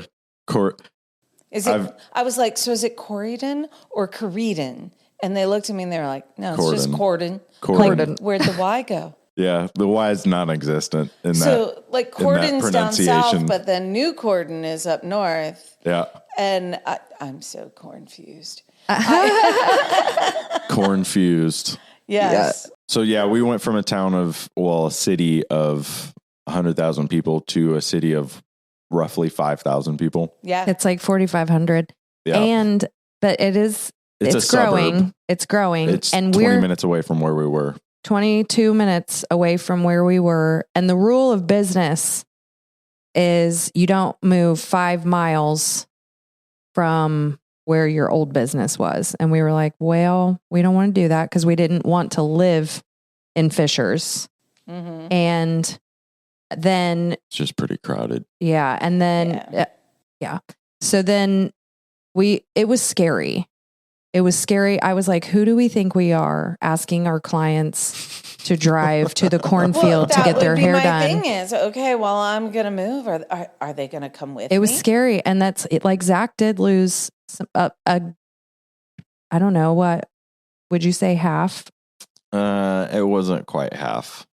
Is it? I was like, so is it Corydon or Corydon? And they looked at me and they were like, no, it's just Corydon. Like, where'd the Y go? Yeah, the Y is non-existent in that. So, like, Cordon's down south, pronunciation. but then New Cordon is up north. Yeah. And I'm so confused. Cornfused. Yes. So, yeah, we went from a city of 100,000 people to a city of roughly 5,000 people. Yeah. it's like 4,500. Yeah. But it's a growing. suburb. It's growing. It's and 20 we're minutes away from where we were. 22 minutes away from where we were. And the rule of business is you don't move 5 miles from where your old business was. And we were like, well, we don't want to do that because we didn't want to live in Fishers. Mm-hmm. And then, It's just pretty crowded. yeah. And then, So then it was scary. It was scary. I was like, who do we think we are asking our clients to drive to the cornfield to get their hair done? My thing is, okay, well, I'm going to move. Are they going to come with me? It was scary. And that's it. Like Zach did lose I don't know, what would you say, half? It wasn't quite half.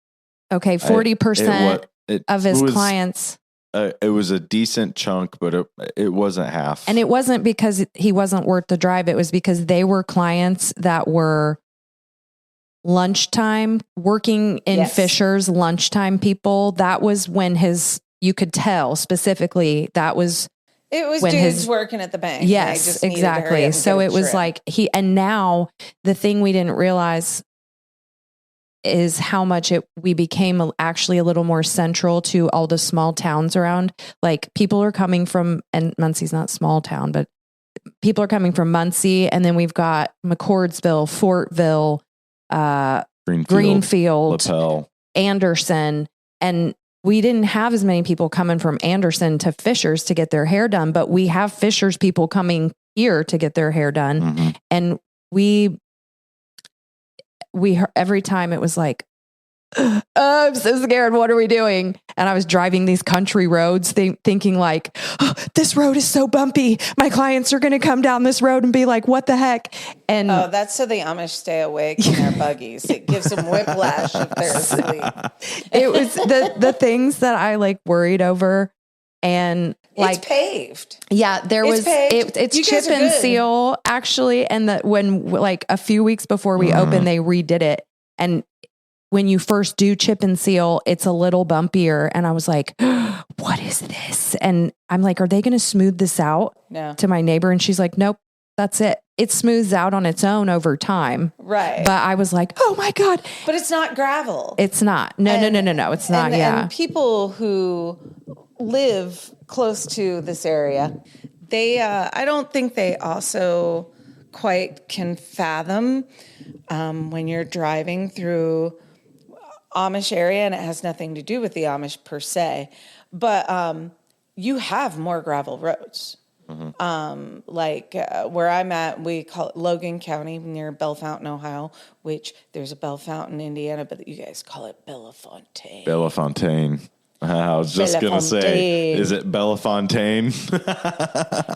Okay. 40% of his clients. It was a decent chunk, but it wasn't half. And it wasn't because he wasn't worth the drive. It was because they were clients that were lunchtime, working in Fishers, lunchtime people. That was when you could tell specifically that was. It was when dudes working at the bank. Yes, exactly. So it was like and now the thing we didn't realize is how much we became actually a little more central to all the small towns around. Like people are coming from, and Muncie's not small town, but people are coming from Muncie, and then we've got McCordsville, Fortville, Greenfield, Lapel, Anderson, and we didn't have as many people coming from Anderson to Fishers to get their hair done, but we have Fishers people coming here to get their hair done. Mm-hmm. And we every time it was like, oh, I'm so scared. What are we doing? And I was driving these country roads thinking like, oh, this road is so bumpy. My clients are going to come down this road and be like, what the heck? And that's so the Amish stay awake in their buggies. It gives them whiplash if they're asleep. It was the things that I like worried over. And like it's paved. Yeah, it's chip and seal actually. And that when like a few weeks before we opened, they redid it. And when you first do chip and seal, it's a little bumpier. And I was like, what is this? And I'm like, are they going to smooth this out? No. To my neighbor? And she's like, nope, that's it. It smooths out on its own over time. Right. But I was like, oh my God. But it's not gravel. It's not. No. It's not. And people who live close to this area, they, I don't think they also quite can fathom when you're driving through Amish area, and it has nothing to do with the Amish per se, But you have more gravel roads. Where I'm at, we call it Logan County near Bellefontaine, Ohio, which there's a Bellefontaine, Indiana, but you guys call it Bellefontaine. Bellefontaine. I was just going to say, is it Bellefontaine?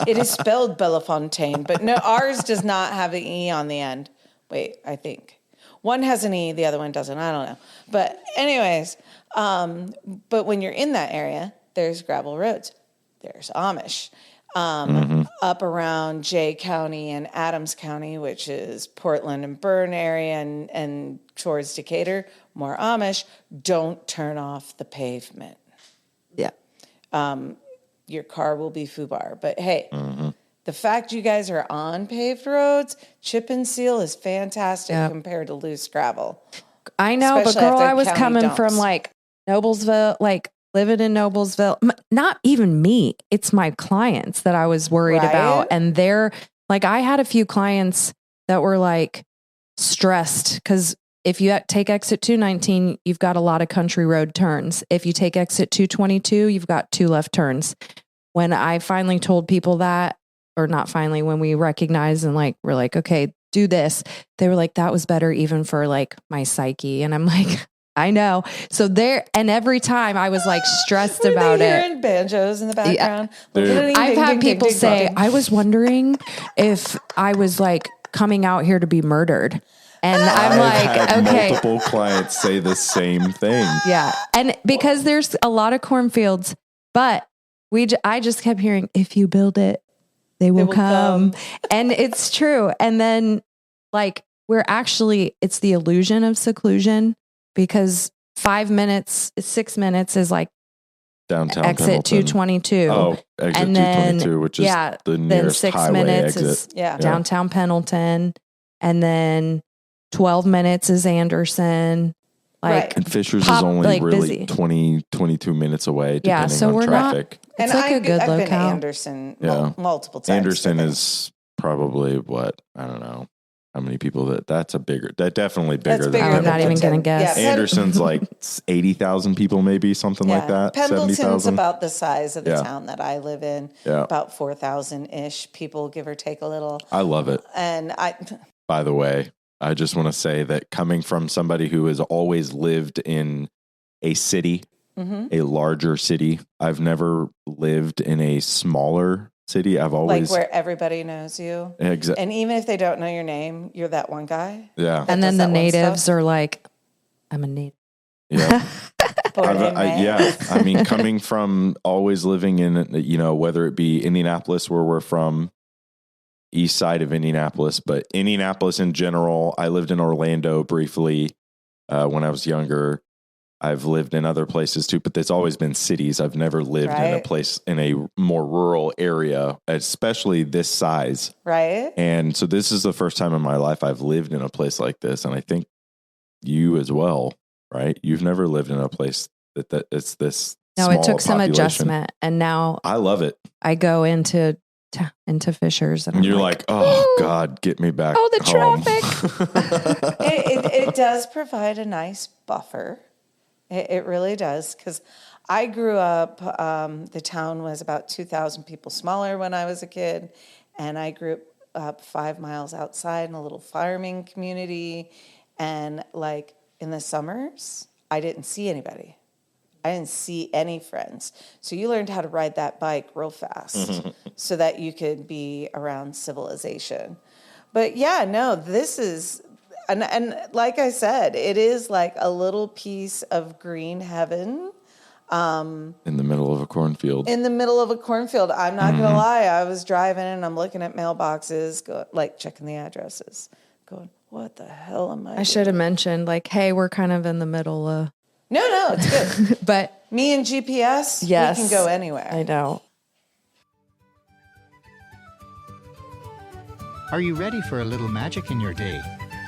It is spelled Bellefontaine, but no, ours does not have an E on the end. Wait, I think. One has an E, the other one doesn't. I don't know. But anyways, but when you're in that area, there's gravel roads. There's Amish. Up around Jay County and Adams County, which is Portland and Bern area, and towards Decatur, more Amish. Don't turn off the pavement. Yeah. Your car will be FUBAR. But hey, the fact you guys are on paved roads, chip and seal is fantastic compared to loose gravel. I know, Especially but girl, after I was county coming dumps. from like Noblesville, like living in Noblesville. Not even me. It's my clients that I was worried Right? about. And they're like, I had a few clients that were like stressed because if you take exit 219, you've got a lot of country road turns. If you take exit 222, you've got 2 left turns. When I finally told people that, or not finally, when we recognized and like, we're like, okay, do this. They were like, that was better even for like my psyche. And I'm like, I know. So there, and every time I was like stressed about it. Hearing banjos in the background. I've had people say, I was wondering if I was like coming out here to be murdered. And I'm I've like, had okay. multiple clients say the same thing. Yeah. And because there's a lot of cornfields, but I just kept hearing, if you build it, they will come. And it's true. And then like, it's the illusion of seclusion because 6 minutes is like Downtown exit Pendleton. 222. Oh, exit and then, 222, which is the then nearest 6 highway minutes exit. is downtown Pendleton. And then 12 minutes is Anderson. Like, And Fishers is only like, really busy. 22 minutes away, depending so on we're traffic. It's like a good I've been to locale. Anderson multiple times. Anderson is probably what? I don't know. How many people that's definitely bigger than I'm not even going to guess. Yeah, Anderson's like 80,000 people, maybe something like that. Pendleton's 70,000. about the size of the town that I live in. Yeah. About 4,000-ish people, give or take a little. I love it. And By the way, I just want to say that coming from somebody who has always lived in a city, a larger city, I've never lived in a smaller city. I've always like where everybody knows you. And even if they don't know your name, you're that one guy. Yeah. And then the natives are like, I'm a native. Yeah. I mean, coming from always living in, whether it be Indianapolis, where we're from, east side of Indianapolis, but Indianapolis in general. I lived in Orlando briefly when I was younger. I've lived in other places too, but it's always been cities. I've never lived in a place in a more rural area, especially this size. Right. And so this is the first time in my life I've lived in a place like this. And I think you as well, right? You've never lived in a place that it's this. No, it took some adjustment. And now I love it. I go into Fishers and you're like, oh God, get me back. Oh, the home. traffic. it does provide a nice buffer. It really does. Because I grew up, the town was about 2,000 people smaller when I was a kid. And I grew up 5 miles outside in a little farming community. And like in the summers, I didn't see anybody. I didn't see any friends. So you learned how to ride that bike real fast so that you could be around civilization. But yeah, no, this is, and like I said, it is like a little piece of green heaven. In the middle of a cornfield. In the middle of a cornfield. I'm not going to lie. I was driving and I'm looking at mailboxes, checking the addresses, going, what the hell am I doing? should have mentioned like, hey, we're kind of in the middle of. No, it's good. But me and GPS, yes, we can go anywhere. I know. Are you ready for a little magic in your day?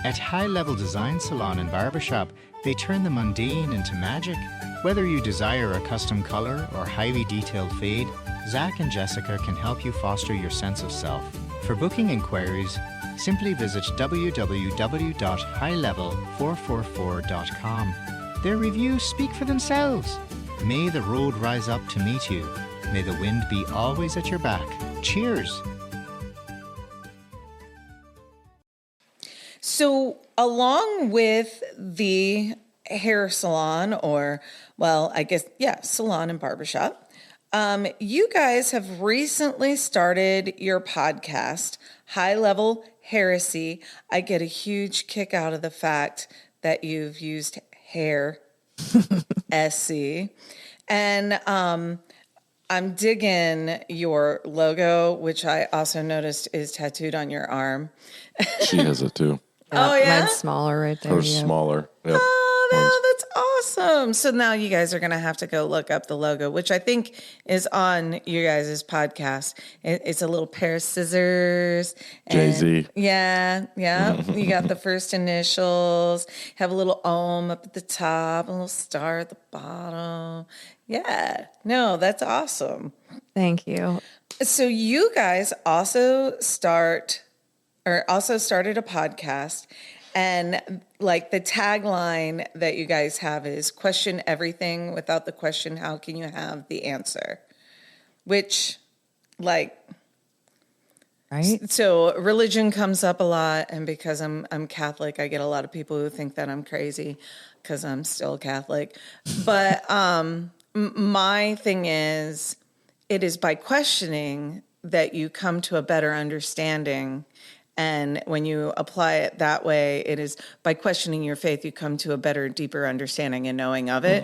At High Level Design Salon and Barbershop, they turn the mundane into magic. Whether you desire a custom color or highly detailed fade, Zach and Jessica can help you foster your sense of self. For booking inquiries, simply visit www.highlevel444.com. Their reviews speak for themselves. May the road rise up to meet you. May the wind be always at your back. Cheers. So, along with the hair salon, or, well, I guess, yeah, salon and barbershop, you guys have recently started your podcast, High Level Heresy. I get a huge kick out of the fact that you've used hair, SC. And I'm digging your logo, which I also noticed is tattooed on your arm. She has it too. Oh, yeah? Mine's smaller right there. Hers yeah. smaller. Yep. Oh, no, that's awesome. So now you guys are going to have to go look up the logo, which I think is on you guys' podcast. It's a little pair of scissors. Jay-Z. Yeah. You got the first initials, have a little ohm up at the top, a little star at the bottom. Yeah. No, that's awesome. Thank you. So you guys also started a podcast, and like the tagline that you guys have is question everything. Without the question, how can you have the answer? Which, like, Right? so religion comes up a lot, and because I'm Catholic, I get a lot of people who think that I'm crazy because I'm still Catholic. But my thing is, it is by questioning that you come to a better understanding. And when you apply it that way, it is by questioning your faith, you come to a better, deeper understanding and knowing of it,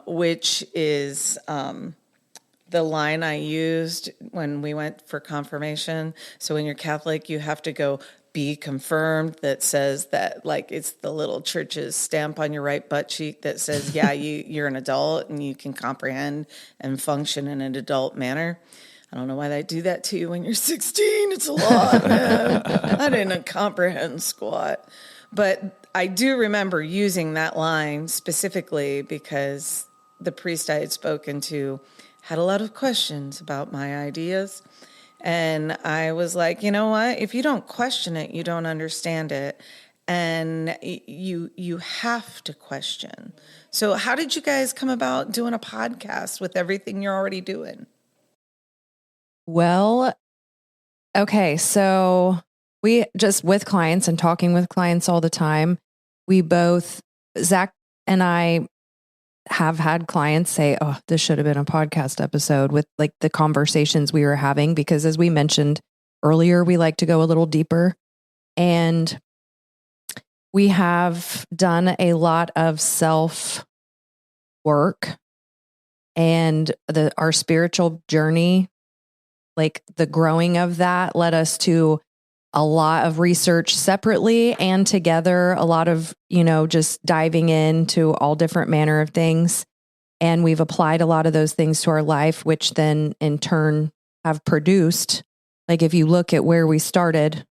which is the line I used when we went for confirmation. So when you're Catholic, you have to go be confirmed. That says that, like, it's the little church's stamp on your right butt cheek that says, yeah, you're an adult and you can comprehend and function in an adult manner. I don't know why they do that to you when you're 16. It's a lot, man. I didn't comprehend squat. But I do remember using that line specifically because the priest I had spoken to had a lot of questions about my ideas. And I was like, you know what? If you don't question it, you don't understand it. And you have to question. So how did you guys come about doing a podcast with everything you're already doing? Well, okay. So we just with clients and talking with clients all the time, we both, Zach and I, have had clients say, oh, this should have been a podcast episode, with like the conversations we were having, because as we mentioned earlier, we like to go a little deeper, and we have done a lot of self work, and our spiritual journey, like the growing of that, led us to a lot of research separately and together, a lot of, just diving into all different manner of things. And we've applied a lot of those things to our life, which then in turn have produced, like if you look at where we started,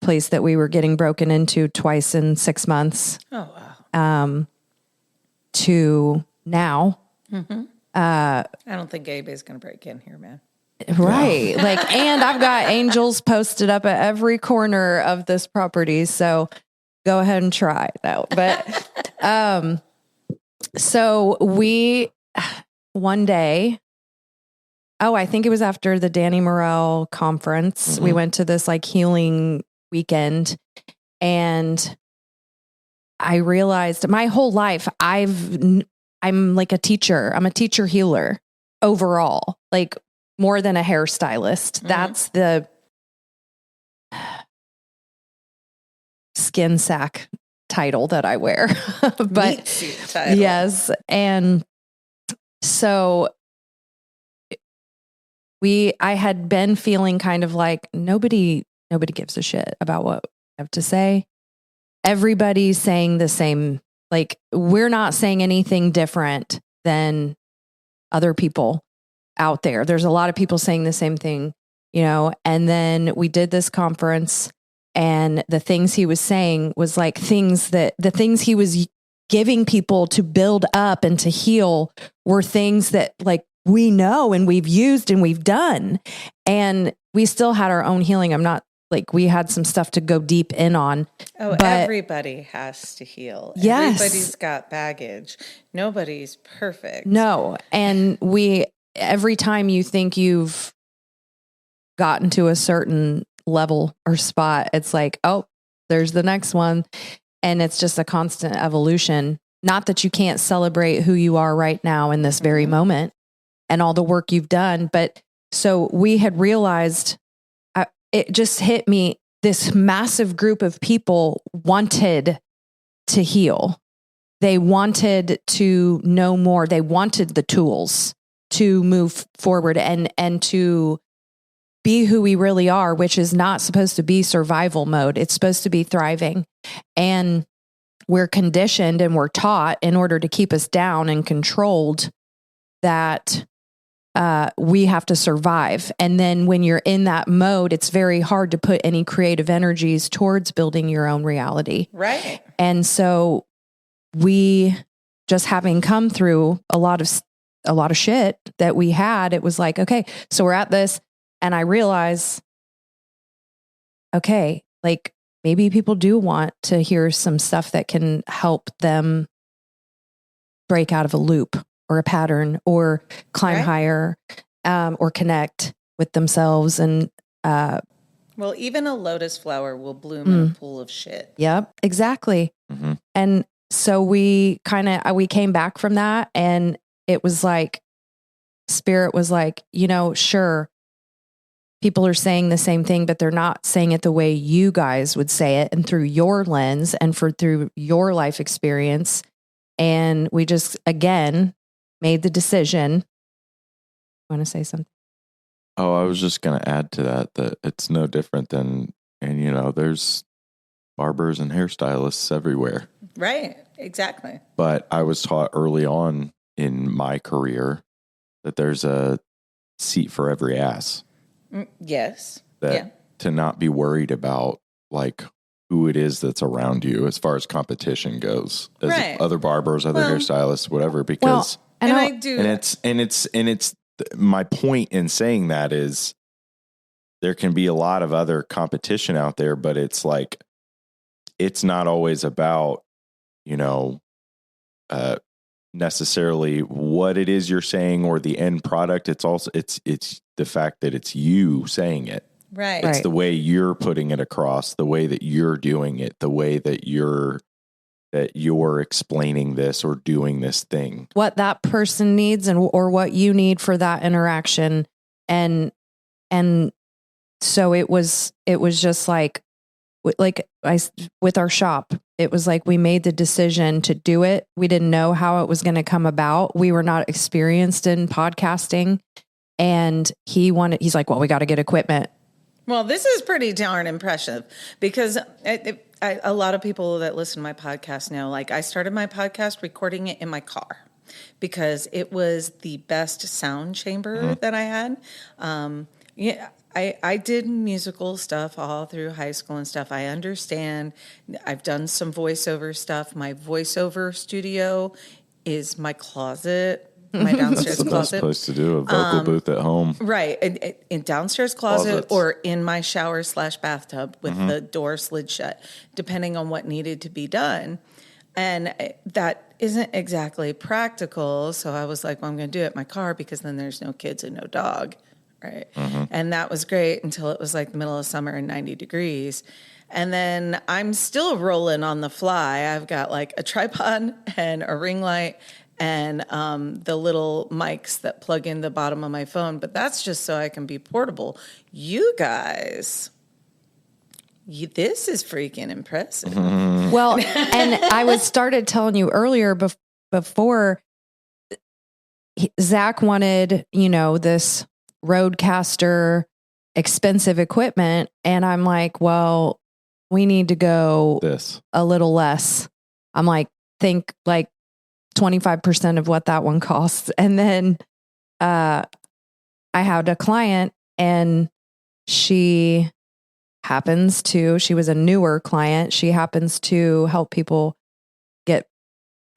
place that we were getting broken into twice in 6 months. Oh, wow. To now. Mm-hmm. I don't think anybody's going to break in here, man. Right. Like, and I've got angels posted up at every corner of this property. So go ahead and try. No, but, so we, one day, I think it was after the Danny Morrell conference, Mm-hmm. we went to this like healing weekend, and I realized my whole life, I'm like a teacher. I'm a teacher healer overall, like more than a hairstylist. Mm-hmm. That's the skin sack title that I wear. But Meat suit title. yes. And so I had been feeling kind of like nobody gives a shit about what I have to say. Everybody's saying the same, like we're not saying anything different than other people out there. There's a lot of people saying the same thing, and then we did this conference, and the things he was saying was like the things he was giving people to build up and to heal were things that like we know and we've used and we've done, and we still had our own healing. I'm not like we had some stuff to go deep in on. Oh, but everybody has to heal. Yes. Everybody's got baggage. Nobody's perfect. No. And every time you think you've gotten to a certain level or spot, it's like, oh, there's the next one. And it's just a constant evolution. Not that you can't celebrate who you are right now in this very moment and all the work you've done. But so we had realized, it just hit me, this massive group of people wanted to heal. They wanted to know more. They wanted the tools to move forward and to be who we really are, which is not supposed to be survival mode. It's supposed to be thriving. And we're conditioned and we're taught in order to keep us down and controlled that we have to survive. And then when you're in that mode, it's very hard to put any creative energies towards building your own reality. Right. And so we, just having come through a lot of shit that we had, it was like, okay, so we're at this. And I realize, okay, like maybe people do want to hear some stuff that can help them break out of a loop or a pattern or climb higher, or connect with themselves. And, well, even a lotus flower will bloom in a pool of shit. Yep, exactly. Mm-hmm. And so we came back from that, and it was like, Spirit was like, sure, people are saying the same thing, but they're not saying it the way you guys would say it and through your lens and through your life experience. And we just, again, made the decision. Want to say something? Oh, I was just going to add to that it's no different than, and there's barbers and hairstylists everywhere. Right. Exactly. But I was taught early on in my career that there's a seat for every ass. Yes. To not be worried about like who it is that's around you as far as competition goes, as other barbers, other hairstylists, whatever, because I do. And it's my point in saying that is there can be a lot of other competition out there, but it's like, it's not always about, necessarily what it is you're saying or the end product. It's also, it's the fact that it's you saying it. Right. It's the way you're putting it across, the way that you're doing it, the way that you're explaining this or doing this thing. What that person needs or what you need for that interaction. And so it was just like with our shop, it was like we made the decision to do it. We didn't know how it was going to come about. We were not experienced in podcasting. And he's like, well, we got to get equipment. Well, this is pretty darn impressive because a lot of people that listen to my podcast know, like I started my podcast recording it in my car because it was the best sound chamber that I had. I did musical stuff all through high school and stuff. I understand. I've done some voiceover stuff. My voiceover studio is my closet. My downstairs That's the closet. best place to do a vocal booth at home. Right. In downstairs closet or in my shower / bathtub with the door slid shut, depending on what needed to be done. And that isn't exactly practical. So I was like, well, I'm going to do it in my car because then there's no kids and no dog. Right. And that was great until it was like the middle of summer and 90 degrees. And then I'm still rolling on the fly. I've got like a tripod and a ring light and the little mics that plug in the bottom of my phone. But that's just so I can be portable. You guys, this is freaking impressive. Well, and I started telling you earlier before Zach wanted, this Roadcaster expensive equipment. And I'm like, well, we need to go a little less. I'm like, think like 25% of what that one costs. And then I had a client and she was a newer client. She happens to help people get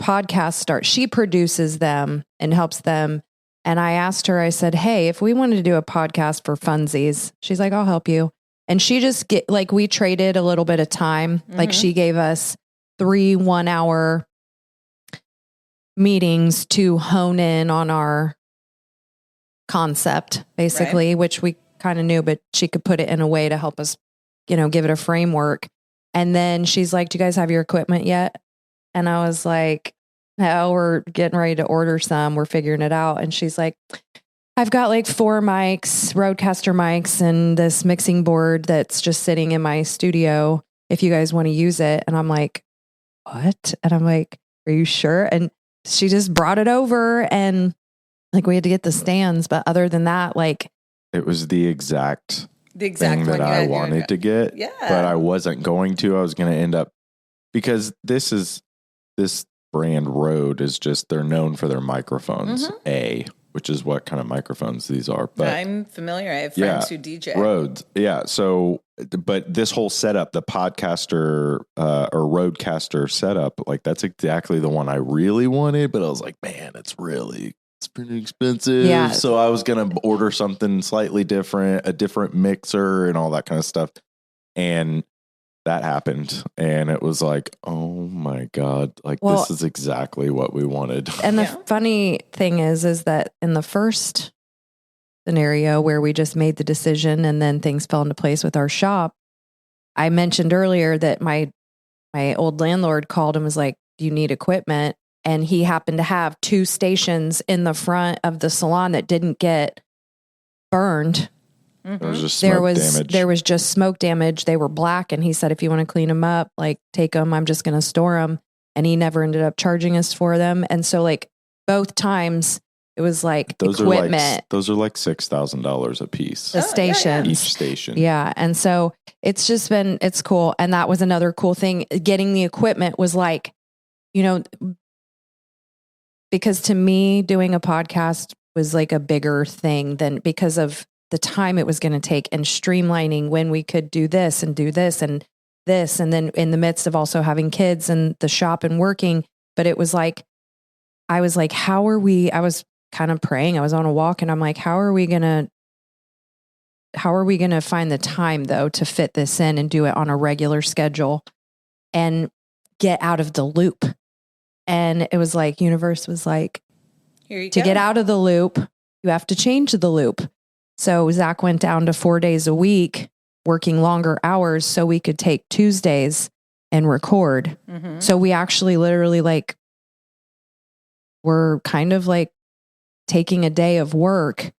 podcasts start. She produces them and helps them. And I asked her, I said, hey, if we wanted to do a podcast for funsies, she's like, I'll help you. And she just we traded a little bit of time. Like she gave us 3 1-hour meetings to hone in on our concept, basically, which we kind of knew, but she could put it in a way to help us, give it a framework. And then she's like, do you guys have your equipment yet? And I was like, no, we're getting ready to order some. We're figuring it out. And she's like, I've got like 4 mics, Rodecaster mics, and this mixing board that's just sitting in my studio if you guys want to use it. And I'm like, what? And I'm like, are you sure? And she just brought it over, and like we had to get the stands. But other than that, like it was the exact thing one that I wanted to get, but I wasn't going to. I was going to end up, because this brand Rode is just, they're known for their microphones, which is what kind of microphones these are. But I'm familiar. I have friends who DJ. Rhodes. Yeah. So, but this whole setup, the podcaster or Rodecaster setup, like that's exactly the one I really wanted. But I was like, man, it's pretty expensive. Yeah. So I was going to order something slightly different, a different mixer and all that kind of stuff. And that happened. And it was like, oh my God, this is exactly what we wanted. And the funny thing is that in the first scenario where we just made the decision and then things fell into place with our shop, I mentioned earlier that my old landlord called and was like, do you need equipment? And he happened to have 2 stations in the front of the salon that didn't get burned. There was just smoke damage. There was just smoke damage. They were black. And he said, if you want to clean them up, like take them, I'm just going to store them. And he never ended up charging us for them. And so like both times it was like equipment. Those are like $6,000 a piece. The stations. Each station. Yeah. And so it's just it's cool. And that was another cool thing. Getting the equipment was like, because to me, doing a podcast was like a bigger thing than, because of the time it was going to take and streamlining when we could do this and this. And then in the midst of also having kids and the shop and working. But it was like, I was like, I was kind of praying. I was on a walk and I'm like, how are we going to find the time though to fit this in and do it on a regular schedule and get out of the loop? And it was like, universe was like, get out of the loop, you have to change the loop. So Zach went down to 4 days a week, working longer hours so we could take Tuesdays and record. So we actually literally we're kind of like taking a day of work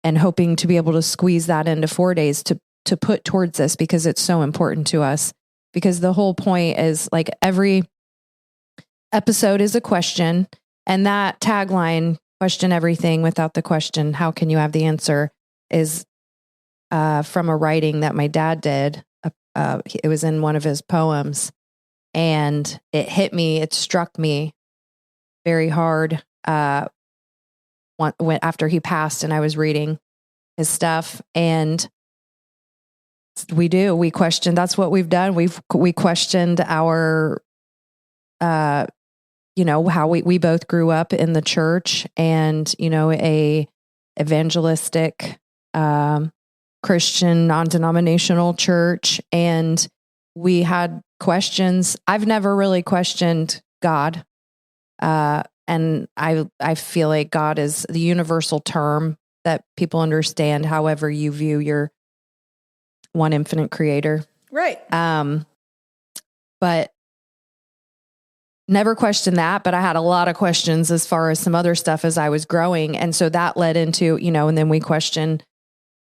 and hoping to be able to squeeze that into 4 days to put towards this, because it's so important to us. Because the whole point is like every episode is a question, and that tagline, question everything without the question, how can you have the answer, is from a writing that my dad did. It was in one of his poems, and it hit me. It struck me very hard after he passed, and I was reading his stuff, and we questioned. That's what we've done. We questioned our, how we both grew up in the church, and a evangelistic Christian non-denominational church, and we had questions. I've never really questioned God, and I feel like God is the universal term that people understand however you view your one infinite creator. Right. But never questioned that, but I had a lot of questions as far as some other stuff as I was growing. And so that led into, and then we questioned,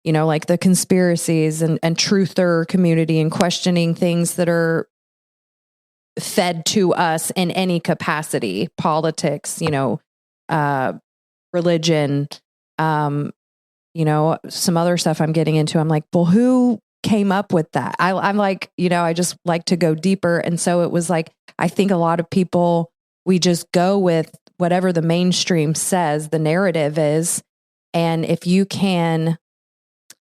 like the conspiracies and truther community, and questioning things that are fed to us in any capacity, politics, religion, some other stuff I'm getting into. I'm like, well, who came up with that? I'm like, I just like to go deeper. And so it was like, I think a lot of people, we just go with whatever the mainstream says the narrative is. And if you can,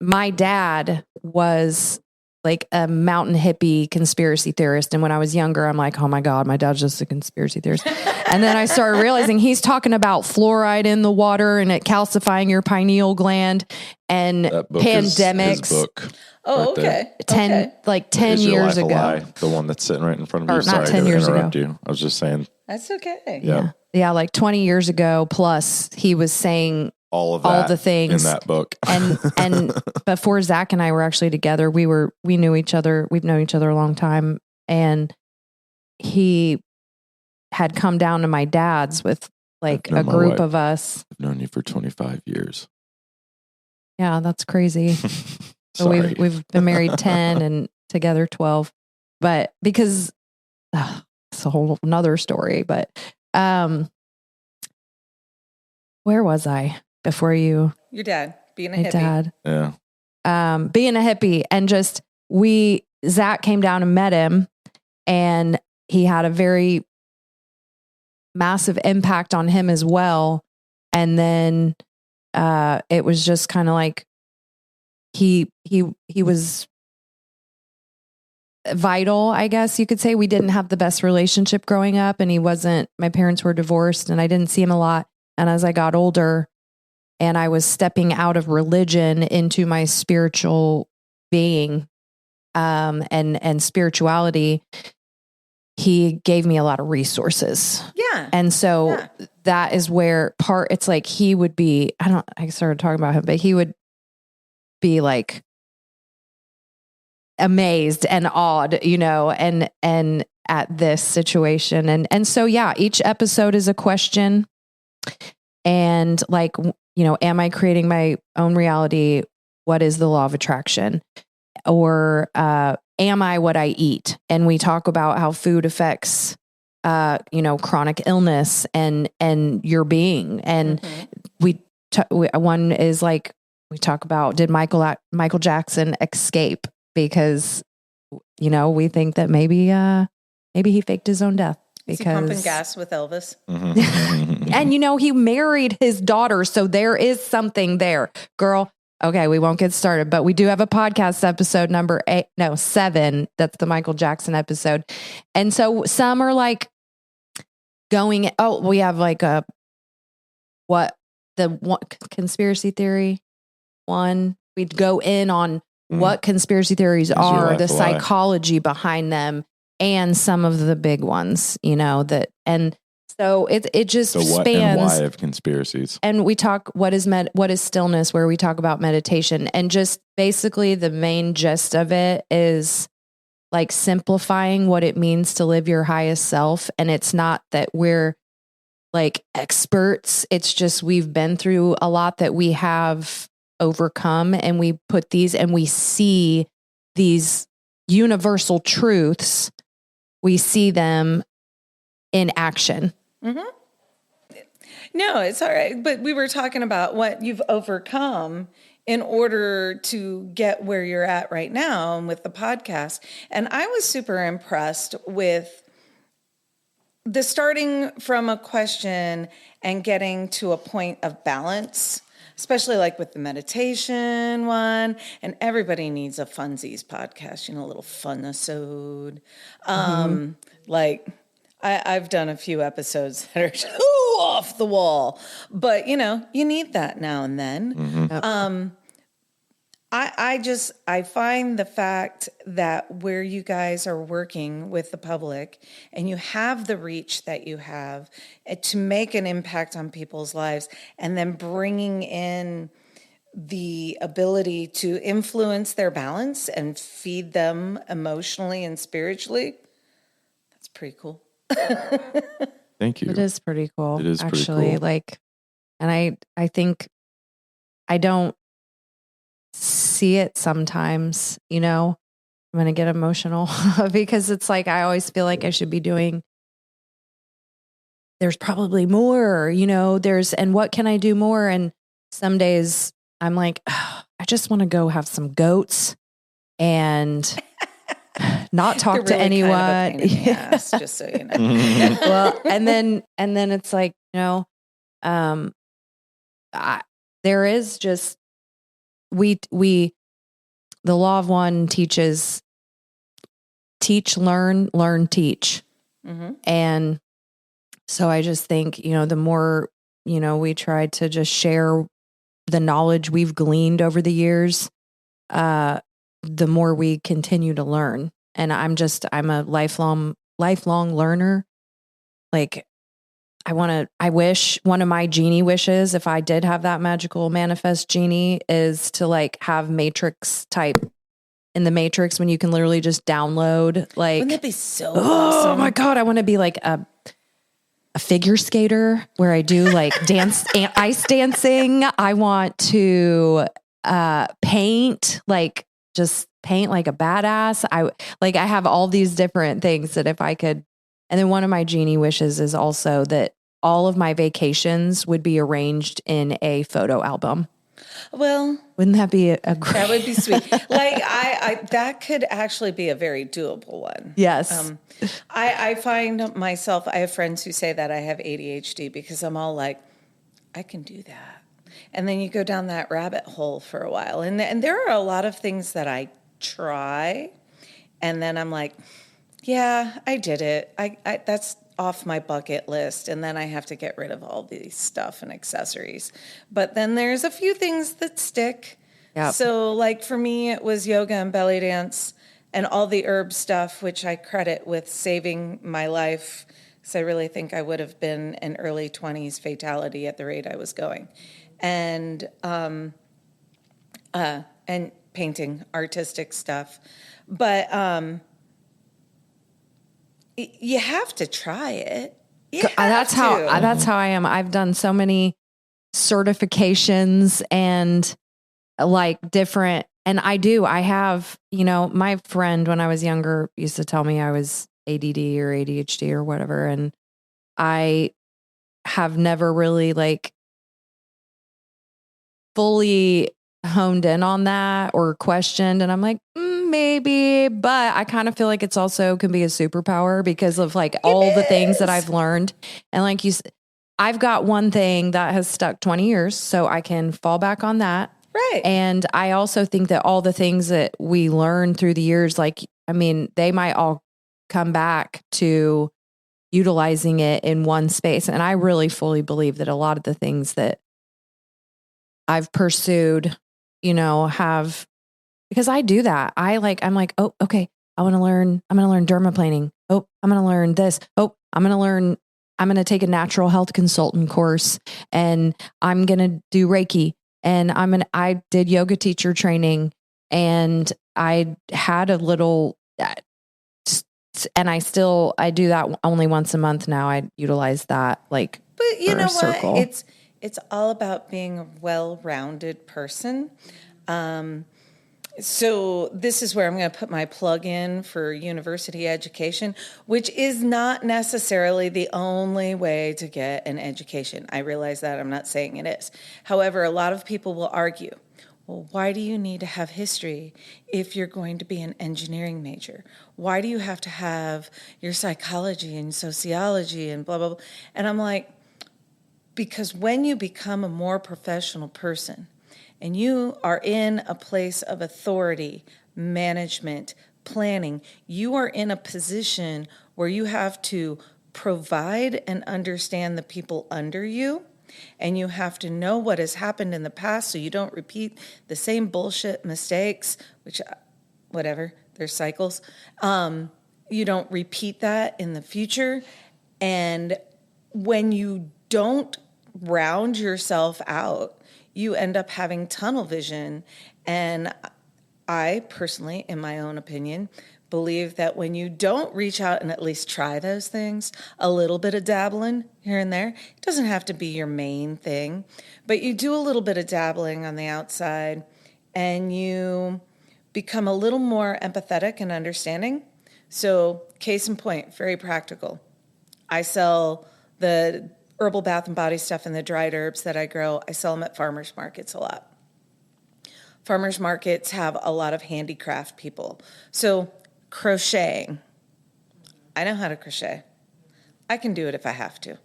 my dad was like a mountain hippie conspiracy theorist. And when I was younger, I'm like, oh my God, my dad's just a conspiracy theorist. And then I started realizing he's talking about fluoride in the water and it calcifying your pineal gland and That book pandemics. is his book. Oh, right there. okay. Okay. 10 Is Your years Life a ago. Lie? The one that's sitting right in front of you. Or not Sorry 10 to years interrupt ago. you. I was just saying That's okay. Yeah. Yeah, like 20 years ago. Plus, he was saying all of that all the things in that book. and before Zach and I were actually together, we knew each other. We've known each other a long time, and he had come down to my dad's with like known a my group wife. of us. I've known you for 25 years. Yeah, that's crazy. So Sorry. we've been married 10 and together 12, but because it's a whole another story. But where was I before you? Your dad being a My hippie. dad. Yeah. Being a hippie, and just Zach came down and met him, and he had a very massive impact on him as well. And then it was just kind of like he was vital, I guess you could say. We didn't have the best relationship growing up, and my parents were divorced, and I didn't see him a lot. And as I got older and I was stepping out of religion into my spiritual being, and spirituality, he gave me a lot of resources. Yeah. And so that is where it's like he would be, I started talking about him, but he would be like amazed and awed, and at this situation. And so, each episode is a question. And like, am I creating my own reality? What is the law of attraction? Or am I what I eat? And we talk about how food affects, chronic illness and your being. And one is like, we talk about, did Michael Jackson escape? Because, we think that maybe he faked his own death. Is he pumping gas with Elvis? And, he married his daughter. So there is something there, girl. Okay, we won't get started, but we do have a podcast episode number 7. That's the Michael Jackson episode. And so some are like we have like conspiracy theory one. We'd go in on what conspiracy theories are, the psychology behind them, and some of the big ones, and so it just the what spans and why of conspiracies. And we talk what is stillness, where we talk about meditation, and just basically the main gist of it is like simplifying what it means to live your highest self. And it's not that we're like experts. It's just we've been through a lot that we have overcome, and we put these and we see these universal truths. We see them in action. Mm-hmm. No, it's all right. But we were talking about what you've overcome in order to get where you're at right now and with the podcast. And I was super impressed with the starting from a question and getting to a point of balance, especially like with the meditation one. And everybody needs a funsies podcast, a little fun-isode. Like I've done a few episodes that are just, off the wall, but you need that now and then. Mm-hmm. I find the fact that where you guys are working with the public and you have the reach that you have to make an impact on people's lives, and then bringing in the ability to influence their balance and feed them emotionally and spiritually, that's pretty cool. Thank you. It is pretty cool. It is actually pretty cool. like, and I think I don't see it sometimes, I'm going to get emotional because it's like, I always feel like I should be doing, there's probably more, and what can I do more? And some days I'm like, I just want to go have some goats and not talk to really anyone. Kind of a pain in the ass, just so you know. Well, and then it's like, there is just, the law of one teaches, teach, learn, teach. Mm-hmm. And So I just think, the more, we try to just share the knowledge we've gleaned over the years, the more we continue to learn. And I'm a lifelong learner. Like I wish one of my genie wishes, if I did have that magical manifest genie, is to like have Matrix type in the Matrix when you can literally just download like, wouldn't that be so awesome? Oh my God. I want to be like a figure skater where I do like ice dancing. I want to, paint like a badass. I have all these different things that if I could, and then one of my genie wishes is also that all of my vacations would be arranged in a photo album. Well, wouldn't that be a great? That would be sweet. Like I that could actually be a very doable one. Yes. I find myself, I have friends who say that I have ADHD because I'm all like, I can do that. And then you go down that rabbit hole for a while. And there are a lot of things that I try. And then I'm like, yeah, I did it. I that's off my bucket list. And then I have to get rid of all these stuff and accessories. But then there's a few things that stick. Yep. So like for me, it was yoga and belly dance and all the herb stuff, which I credit with saving my life. Because I really think I would have been an early 20s fatality at the rate I was going. And painting, artistic stuff. But you have to try it. That's how I am. I've done so many certifications and like different, and I have, my friend when I was younger used to tell me I was ADD or ADHD or whatever. And I have never really like fully honed in on that or questioned. And I'm like, maybe, but I kind of feel like it's also can be a superpower because of like all the things that I've learned. And like I've got one thing that has stuck 20 years, so I can fall back on that. Right. And I also think that all the things that we learn through the years, like, I mean, they might all come back to utilizing it in one space. And I really fully believe that a lot of the things that I've pursued, have, because I do that. I'm like, oh, okay, I'm going to learn dermaplaning. Oh, I'm going to learn this. Oh, I'm going to take a natural health consultant course and I'm going to do Reiki. And I did yoga teacher training and I had a little, and I do that only once a month now. I utilize that like, but you know circle. What? It's all about being a well-rounded person. So this is where I'm going to put my plug in for university education, which is not necessarily the only way to get an education. I realize that. I'm not saying it is. However, a lot of people will argue, well, why do you need to have history if you're going to be an engineering major? Why do you have to have your psychology and sociology and blah, blah, blah? And I'm like, because when you become a more professional person, and you are in a place of authority, management, planning, you are in a position where you have to provide and understand the people under you, and you have to know what has happened in the past so you don't repeat the same bullshit mistakes, which, whatever, there's cycles. You don't repeat that in the future. And when you don't round yourself out, you end up having tunnel vision. And I personally, in my own opinion, believe that when you don't reach out and at least try those things, a little bit of dabbling here and there, it doesn't have to be your main thing, but you do a little bit of dabbling on the outside and you become a little more empathetic and understanding. So case in point, very practical. I sell the herbal bath and body stuff and the dried herbs that I grow. I sell them at farmers markets a lot. Farmers markets have a lot of handicraft people. So crocheting, I know how to crochet. I can do it if I have to.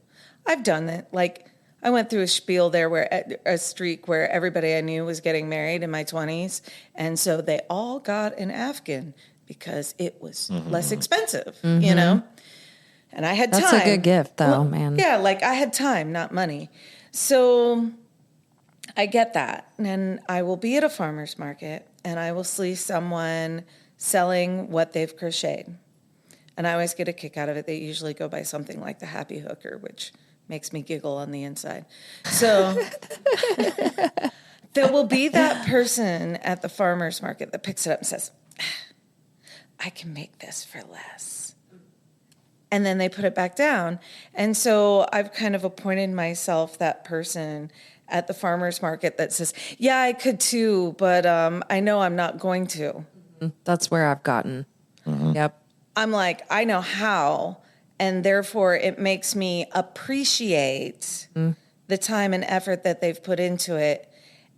I've done it. Like I went through a spiel there where a streak where everybody I knew was getting married in my 20s. And so they all got an Afghan because it was less expensive, you know? And I had time. That's a good gift, though, man. Yeah, like I had time, not money. So I get that. And I will be at a farmer's market and I will see someone selling what they've crocheted. And I always get a kick out of it. They usually go by something like the Happy Hooker, which makes me giggle on the inside. So there will be that person at the farmer's market that picks it up and says, I can make this for less. And then they put it back down. And so I've kind of appointed myself that person at the farmer's market that says, yeah, I could too, but I know I'm not going to. That's where I've gotten. Mm-hmm. Yep. I'm like, I know how, and therefore it makes me appreciate the time and effort that they've put into it.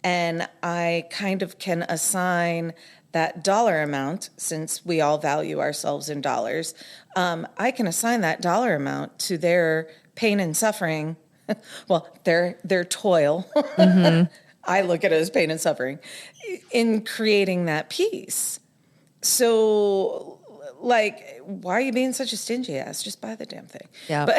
And I kind of can assign that dollar amount, since we all value ourselves in dollars. I can assign that dollar amount to their pain and suffering. Well, their toil. Mm-hmm. I look at it as pain and suffering in creating that piece. So, like, why are you being such a stingy ass? Just buy the damn thing. Yeah. But,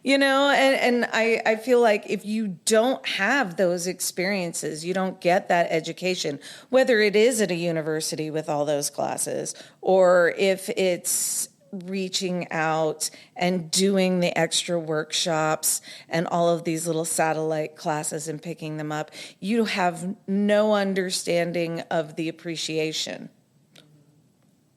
and I feel like if you don't have those experiences, you don't get that education, whether it is at a university with all those classes, or if it's reaching out and doing the extra workshops and all of these little satellite classes and picking them up, you have no understanding of the appreciation.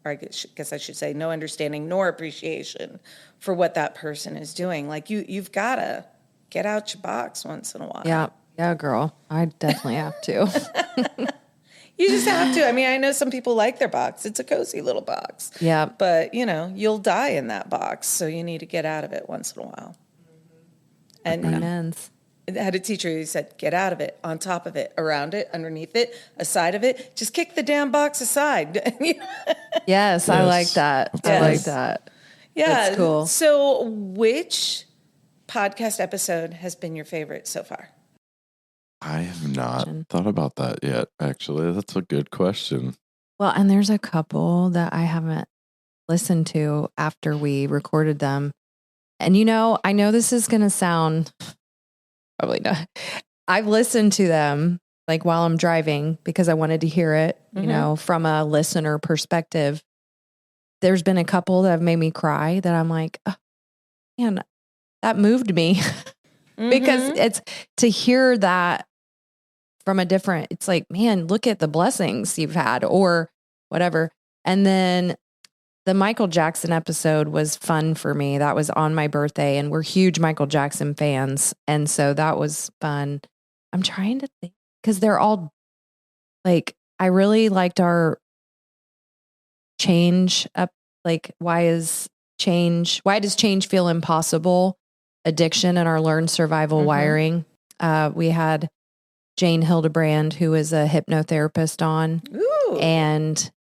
Or I guess I should say no understanding nor appreciation for what that person is doing. Like you've got to get out your box once in a while. Yeah. Yeah, girl. I definitely have to. You just have to. I mean, I know some people like their box. It's a cozy little box. Yeah. But, you'll die in that box. So you need to get out of it once in a while. And amens. I had a teacher who said, get out of it, on top of it, around it, underneath it, aside of it. Just kick the damn box aside. Yes, I like that. Yes. I like that. Yeah. That's cool. So which podcast episode has been your favorite so far? I have not thought about that yet, actually. That's a good question. Well, and there's a couple that I haven't listened to after we recorded them. And, I know this is going to sound probably not. I've listened to them like while I'm driving because I wanted to hear it, from a listener perspective. There's been a couple that have made me cry that I'm like, oh, man, that moved me because it's to hear that from a different, it's like, man, look at the blessings you've had or whatever. And then the Michael Jackson episode was fun for me. That was on my birthday and we're huge Michael Jackson fans. And so that was fun. I'm trying to think because they're all like, I really liked our change up. Like, why does change feel impossible? Addiction and our learned survival wiring. We had Jane Hildebrand, who is a hypnotherapist on. Ooh. And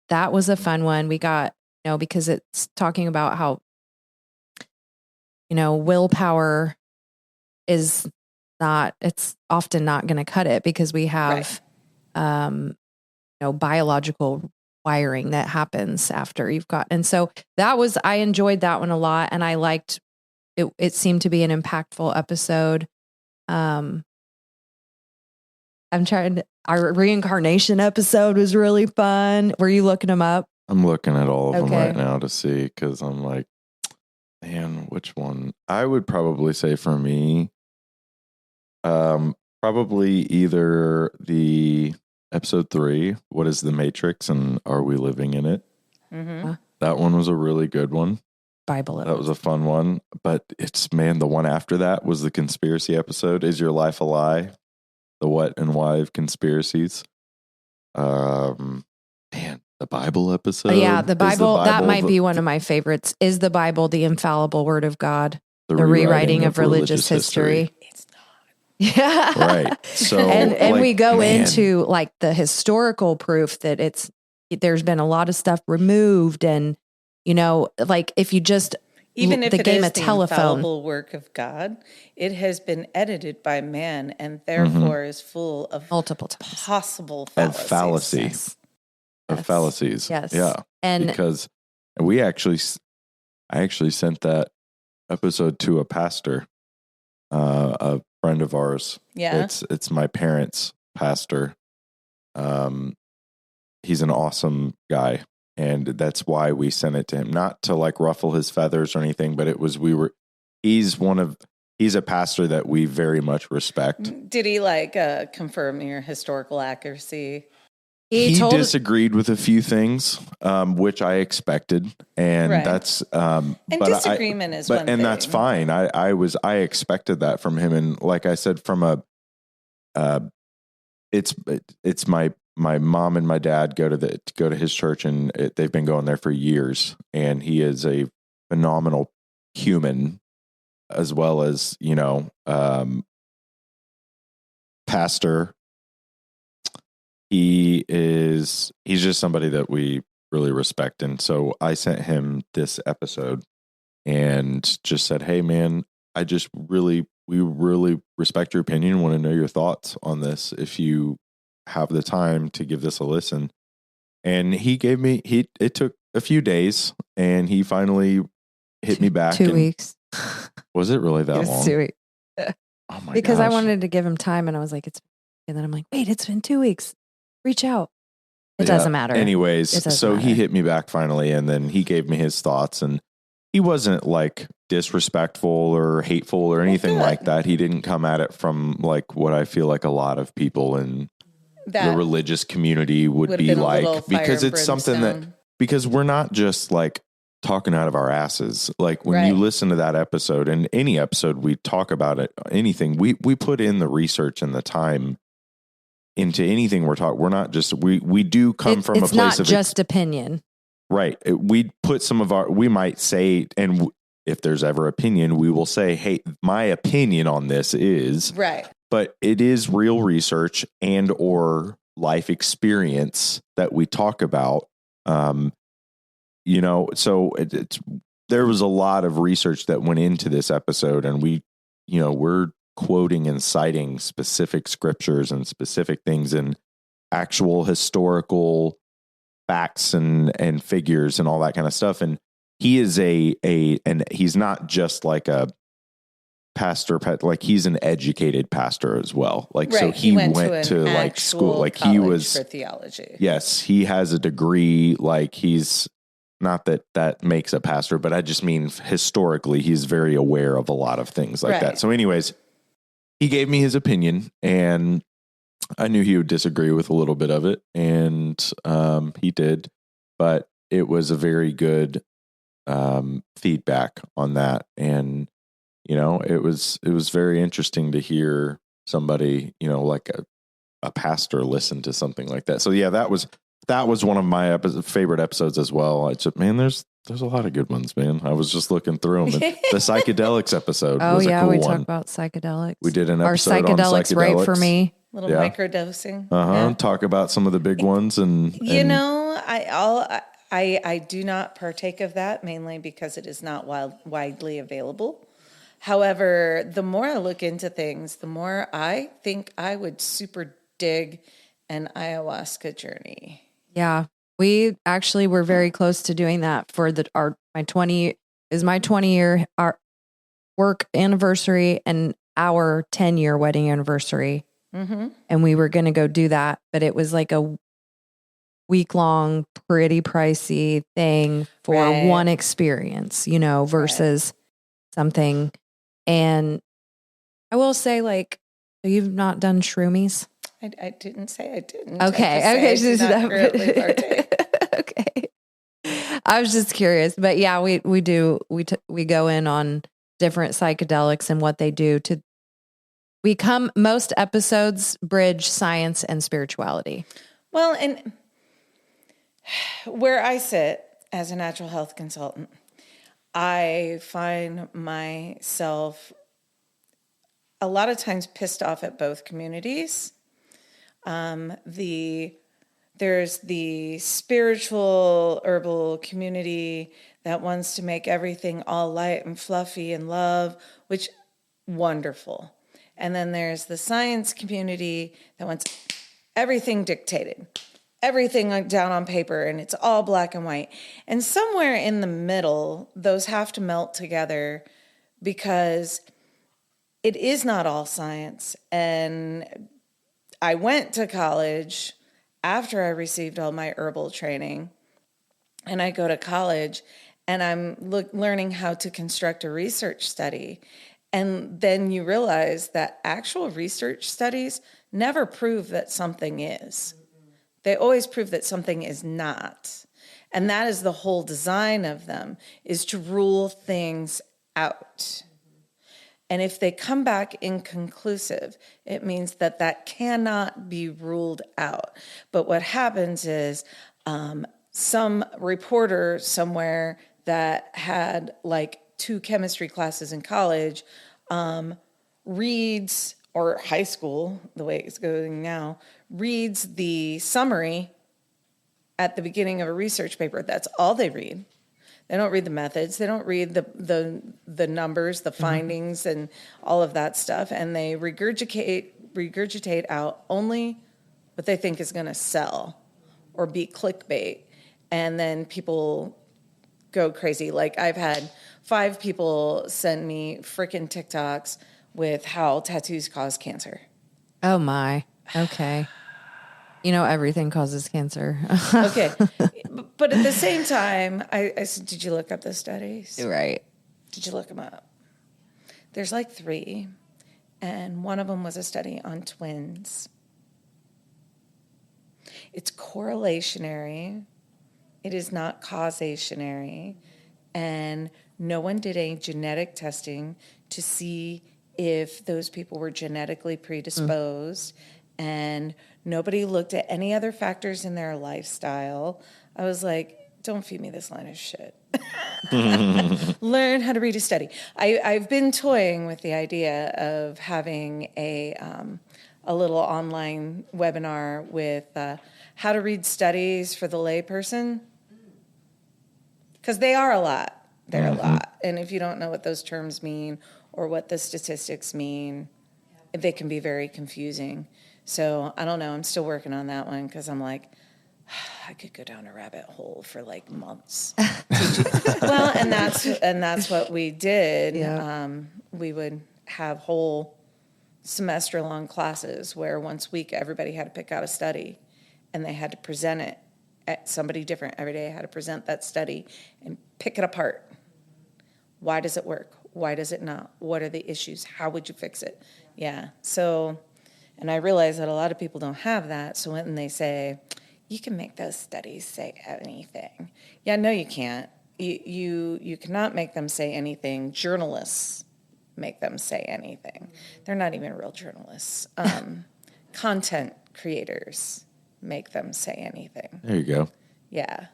that was a fun one. We got, because it's talking about how, willpower is not, it's often not going to cut it because we have, biological wiring that happens after you've got. And so I enjoyed that one a lot. And I liked it. It seemed to be an impactful episode. Our reincarnation episode was really fun. Were you looking them up? I'm looking at all of them right now to see, because I'm like, man, which one? I would probably say for me, probably either the episode 3, what is the Matrix and are we living in it? Mm-hmm. That one was a really good one. Bible episode. That was a fun one. But the one after that was the conspiracy episode. Is your life a lie? The what and why of conspiracies. The Bible episode. Yeah, the Bible that might be one of my favorites. Is the Bible the infallible word of God? The rewriting of religious history. It's not. Yeah. Right. So and we go into like the historical proof that there's been a lot of stuff removed, and like if you just even if the it game is of the telephone infallible work of God, it has been edited by man and therefore is full of multiple possible fallacies. Of fallacies. Yes. Yeah. And because we actually, I actually sent that episode to a pastor, a friend of ours. Yeah. It's my parents' pastor. He's an awesome guy, and that's why we sent it to him. Not to like ruffle his feathers or anything, but he's a pastor that we very much respect. Did he confirm your historical accuracy? He disagreed with a few things, which I expected, and that's and disagreement is one thing, and that's fine. I expected that from him, and like I said, from it's my mom and my dad go to his church, and they've been going there for years, and he is a phenomenal human, as well as pastor. He's just somebody that we really respect. And so I sent him this episode and just said, hey man, we really respect your opinion and want to know your thoughts on this. If you have the time to give this a listen. And it took a few days, and he finally hit me back. 2 weeks. Was it really that long? 2 weeks. Oh my because gosh. I wanted to give him time, and I was like, and then I'm like, wait, it's been 2 weeks. Reach out. It doesn't matter. Anyways, so he hit me back finally, and then he gave me his thoughts, and he wasn't like disrespectful or hateful or anything like that. He didn't come at it from like what I feel like a lot of people in the religious community would be like, because it's something because we're not just like talking out of our asses. Like when you listen to that episode, and any episode we talk about it, anything, we put in the research and the time into anything we're talking. We're not just, we do come from a place of... It's not just opinion. Right. We put we might say, and if there's ever opinion, we will say, hey, my opinion on this is... Right. But it is real research and or life experience that we talk about. So there was a lot of research that went into this episode, and we're quoting and citing specific scriptures and specific things and actual historical facts and figures and all that kind of stuff. And he is and he's not just like a pastor, like he's an educated pastor as well. Like, so he went to like school, like he was for theology. Yes. He has a degree. Like he's not that makes a pastor, but I just mean historically, he's very aware of a lot of things like that. So anyways, he gave me his opinion, and I knew he would disagree with a little bit of it, and he did, but it was a very good feedback on that. And, it was very interesting to hear somebody, like a pastor listen to something like that. So yeah, that was one of my favorite episodes as well. I just, man, there's a lot of good ones, man. I was just looking through them. The psychedelics episode was a cool we one. talk about psychedelics. We did an episode on psychedelics. Right for me. Little microdosing. Yeah. Talk about some of the big ones, and I do not partake of that, mainly because it is not widely available. However, the more I look into things, the more I think I would super dig an ayahuasca journey. Yeah. We actually were very close to doing that for my 20-year work anniversary and our 10-year wedding anniversary. Mm-hmm. And we were going to go do that, but it was like a week-long, pretty pricey thing for one experience, versus something. And I will say, like, so you've not done shroomies? I didn't say I didn't. Okay. Okay. Okay. I was just curious, but yeah, we go in on different psychedelics and what they do to most episodes bridge science and spirituality. Well, and where I sit as a natural health consultant, I find myself a lot of times pissed off at both communities. There's the spiritual herbal community that wants to make everything all light and fluffy and love, which wonderful. And then there's the science community that wants everything dictated. everything down on paper and it's all black and white. And somewhere in the middle, those have to melt together because it is not all science. And I went to college after I received all my herbal training, and I go to college and I'm learning how to construct a research study. And then you realize that actual research studies never prove that something is. They always prove that something is not. And that is the whole design of them, is to rule things out. And if they come back inconclusive, it means that that cannot be ruled out. But what happens is some reporter somewhere that had like 2 chemistry classes in college reads, or high school, the way it's going now, reads the summary at the beginning of a research paper. That's all they read. They don't read the methods. They don't read the numbers, the findings, and all of that stuff. And they regurgitate out only what they think is going to sell or be clickbait. And then people go crazy. Like I've had 5 people send me freaking TikToks with how tattoos cause cancer. Oh my. Okay. You know, everything causes cancer. Okay. But at the same time, I said, did you look up the studies? Right. Did you look them up? There's like 3. And one of them was a study on twins. It's correlationary. It is not causationary. And no one did any genetic testing to see if those people were genetically predisposed. And nobody looked at any other factors in their lifestyle. I was like, don't feed me this line of shit. Learn how to read a study. I've been toying with the idea of having a little online webinar with how to read studies for the layperson. Because they are a lot. They're a lot. And if you don't know what those terms mean or what the statistics mean, they can be very confusing. So I don't know. I'm still working on that one because I'm like, I could go down a rabbit hole for like months. Well, and that's what we did. Yeah. We would have whole semester-long classes where once a week everybody had to pick out a study, and they had to present it at somebody different every day. Had to present that study and pick it apart. Why does it work? Why does it not? What are the issues? How would you fix it? Yeah. So, and I realize that a lot of people don't have that. So when they say, you can make those studies say anything. Yeah, no, you can't. You cannot make them say anything. Journalists make them say anything. They're not even real journalists. Content creators make them say anything. There you go. Yeah.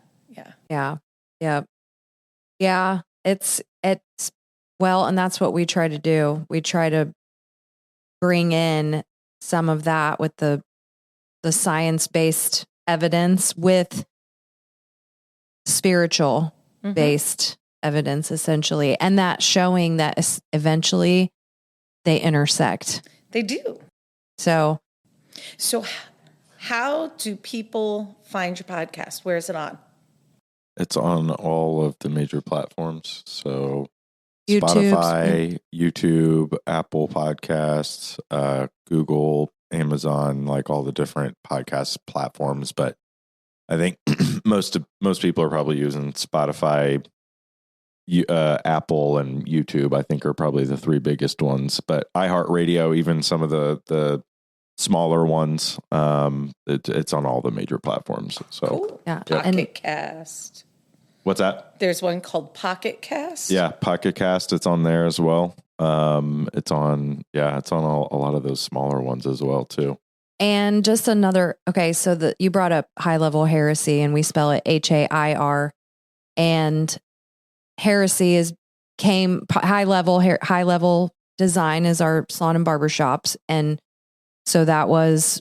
It's well, and that's what we try to do. We try to bring in some of that with the science-based evidence with spiritual based evidence, essentially, and that showing that eventually they intersect. They do. So how do people find your podcast? Where is it on? It's on all of the major platforms. So YouTube, Spotify, YouTube, Apple Podcasts, Google, Amazon, like all the different podcast platforms. But I think most people are probably using Spotify, Apple, and YouTube. I think are probably the 3 biggest ones. But iHeartRadio, even some of the smaller ones, it's on all the major platforms. So cool. Yeah. Pocket Cast. What's that? There's one called Pocket Cast. Yeah, Pocket Cast. It's on there as well. It's on a lot of those smaller ones as well too. And just another, okay, so you brought up High Level Heresy, and we spell it HAIR, and heresy high level design is our salon and barbershops. And so that was,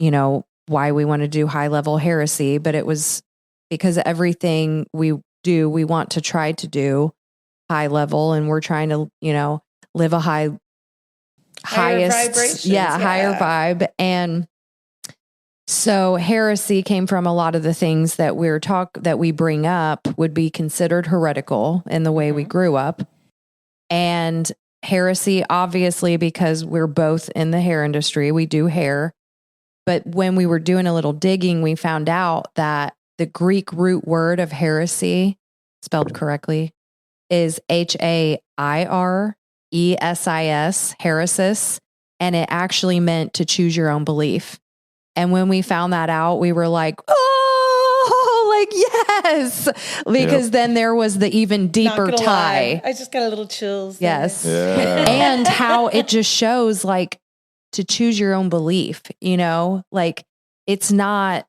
why we want to do High Level Heresy, but it was because everything we do, we want to try to do high level, and we're trying to, live a highest, vibrations, higher vibe. And So heresy came from a lot of the things that that we bring up would be considered heretical in the way we grew up. And heresy, obviously, because we're both in the hair industry, we do hair. But when we were doing a little digging, we found out that the Greek root word of heresy, spelled correctly, is H-A-I-R-E-S-I-S, heresis. And it actually meant to choose your own belief. And when we found that out, we were like, oh, like, yes. Because then there was the even deeper tie. Lie. I just got a little chills. Yes. Yeah. And how it just shows like to choose your own belief, you know, like it's not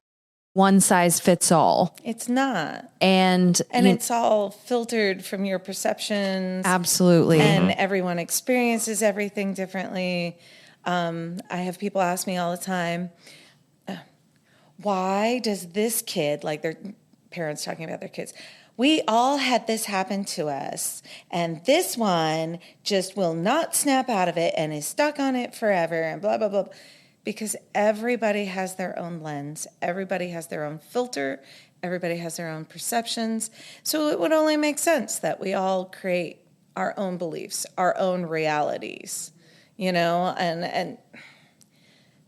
one size fits all. It's not. And it's all filtered from your perceptions. Absolutely. And everyone experiences everything differently. I have people ask me all the time, why does this kid, like their parents talking about their kids, we all had this happen to us, and this one just will not snap out of it and is stuck on it forever and blah, blah, blah. Because everybody has their own lens. Everybody has their own filter. Everybody has their own perceptions. So it would only make sense that we all create our own beliefs, our own realities, you know, and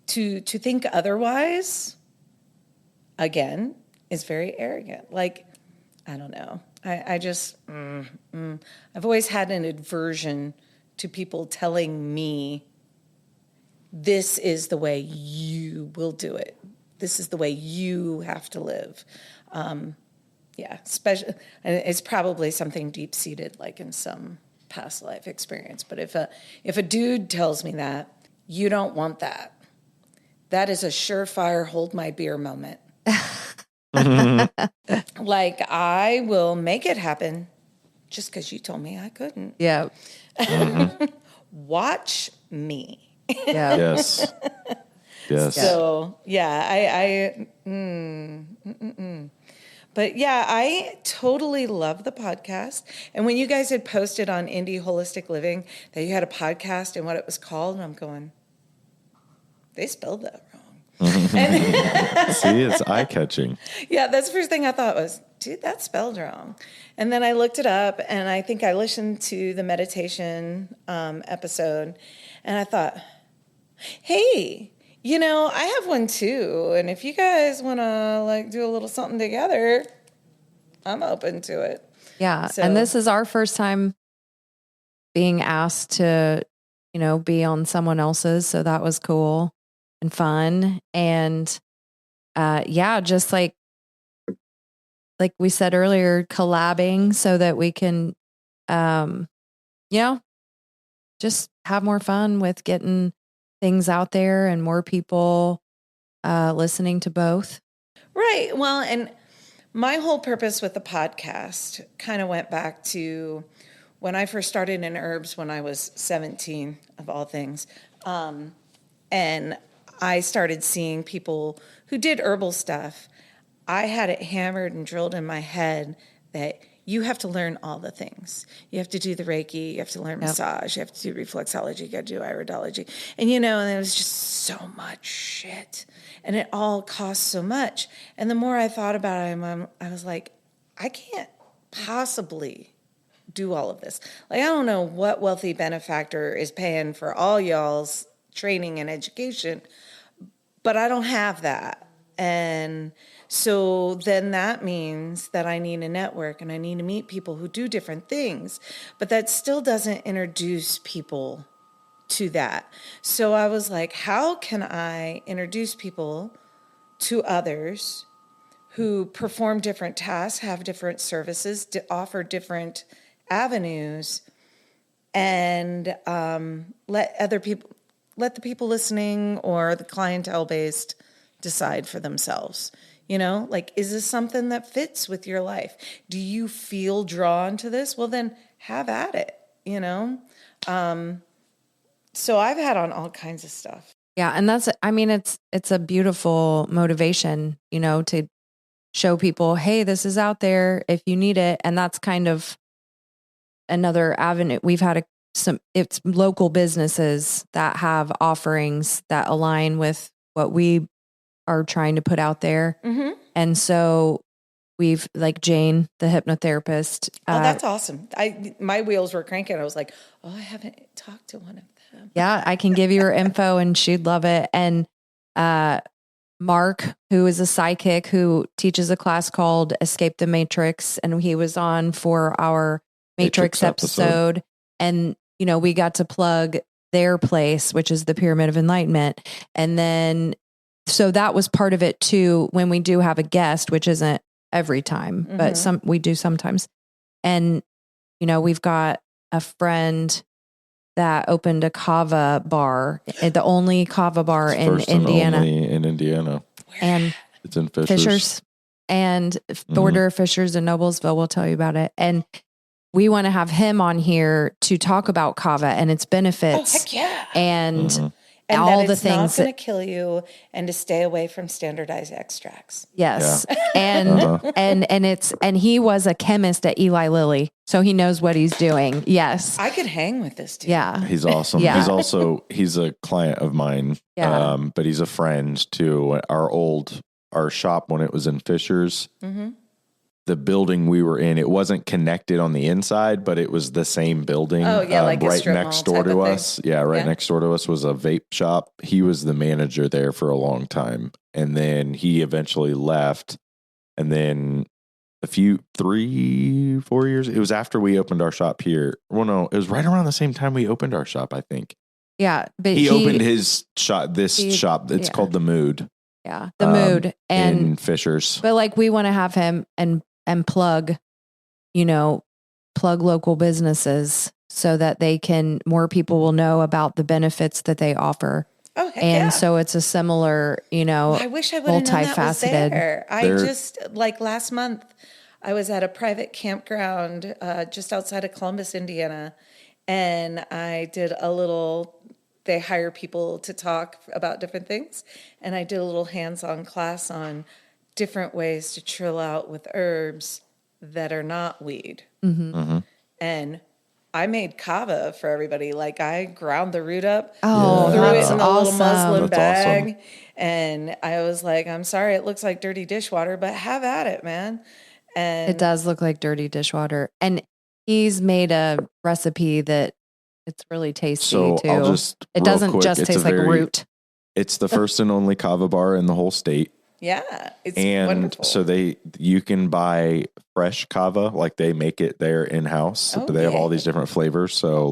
to think otherwise, again, is very arrogant. Like, I don't know. I just, I've always had an aversion to people telling me, this is the way you will do it. This is the way you have to live. Especially, it's probably something deep-seated, like in some past life experience. But if a dude tells me that, you don't want that. That is a surefire hold my beer moment. Like, I will make it happen just because you told me I couldn't. Yeah. Watch me. Yeah. Yes. Yes. So, yeah, But yeah, I totally love the podcast. And when you guys had posted on Indie Holistic Living that you had a podcast and what it was called, and I'm going, they spelled that wrong. See, it's eye-catching. Yeah, that's the first thing I thought was, dude, that's spelled wrong. And then I looked it up, and I think I listened to the meditation episode, and I thought, hey, you know, I have one too, and if you guys want to like do a little something together, I'm open to it. Yeah, So, and this is our first time being asked to, you know, be on someone else's, so that was cool and fun. And just like we said earlier, collabing so that we can just have more fun with getting things out there and more people listening to both. Right. Well, and my whole purpose with the podcast kind of went back to when I first started in herbs when I was 17, of all things. And I started seeing people who did herbal stuff. I had it hammered and drilled in my head that you have to learn all the things. You have to do the Reiki, you have to learn massage, you have to do reflexology, you got to do iridology. And, you know, and it was just so much shit. And it all costs so much. And the more I thought about it, I was like, I can't possibly do all of this. Like, I don't know what wealthy benefactor is paying for all y'all's training and education, but I don't have that. And so then that means that I need a network and I need to meet people who do different things, but that still doesn't introduce people to that. So I was like, how can I introduce people to others who perform different tasks, have different services, offer different avenues, and let the people listening or the clientele based decide for themselves. You know, like, is this something that fits with your life? Do you feel drawn to this? Well, then have at it, you know? So I've had on all kinds of stuff. Yeah. And it's a beautiful motivation, you know, to show people, hey, this is out there if you need it. And that's kind of another avenue. We've had it's local businesses that have offerings that align with what we are trying to put out there. Mm-hmm. And so we've like Jane, the hypnotherapist. Oh, that's awesome. My wheels were cranking. I was like, oh, I haven't talked to one of them. Yeah, I can give you her info and she'd love it. And Mark, who is a psychic who teaches a class called Escape the Matrix, and he was on for our Matrix episode. And, you know, we got to plug their place, which is the Pyramid of Enlightenment. And then, so that was part of it too, when we do have a guest, which isn't every time, but we do sometimes. And, you know, we've got a friend that opened a kava bar, the only kava bar in Indiana. Only in Indiana. And it's in Fishers. And Order of Fishers in Noblesville will tell you about it. And we want to have him on here to talk about kava and its benefits. Oh, heck yeah. And and all that the it's things not going to kill you, and to stay away from standardized extracts. Yes. Yeah. And he was a chemist at Eli Lilly, so he knows what he's doing. Yes. I could hang with this dude. Yeah. He's awesome. Yeah. He's a client of mine. Yeah. But he's a friend to our shop when it was in Fishers. Mm-hmm. The building we were in, it wasn't connected on the inside, but it was the same building. Oh, yeah, like right next door to us. Yeah, next door to us was a vape shop. He was the manager there for a long time. And then he eventually left. And then 3-4 years, it was after we opened our shop here. Well, no, it was right around the same time we opened our shop, I think. Yeah. But he opened his shop, shop. It's called The Mood. Yeah. The Mood. And in Fishers. But like, we want to have him and plug local businesses so that more people will know about the benefits that they offer. Oh, heck and yeah. so it's a similar, I wish I would have known that was multifaceted. there. I just, like last month, I was at a private campground just outside of Columbus, Indiana, and I did they hire people to talk about different things, and I did a little hands-on class on different ways to chill out with herbs that are not weed. Mm-hmm. Mm-hmm. And I made kava for everybody. Like, I ground the root up, threw it in a little muslin That's bag. awesome. And I was like, I'm sorry, it looks like dirty dishwater, but have at it, man. And It does look like dirty dishwater. And he's made a recipe that it's really tasty So too. it doesn't just taste like root. It's the first and only kava bar in the whole state. yeah, it's And wonderful. so you can buy fresh kava, like they make it there in house, Oh, but they have all yeah. these different flavors. So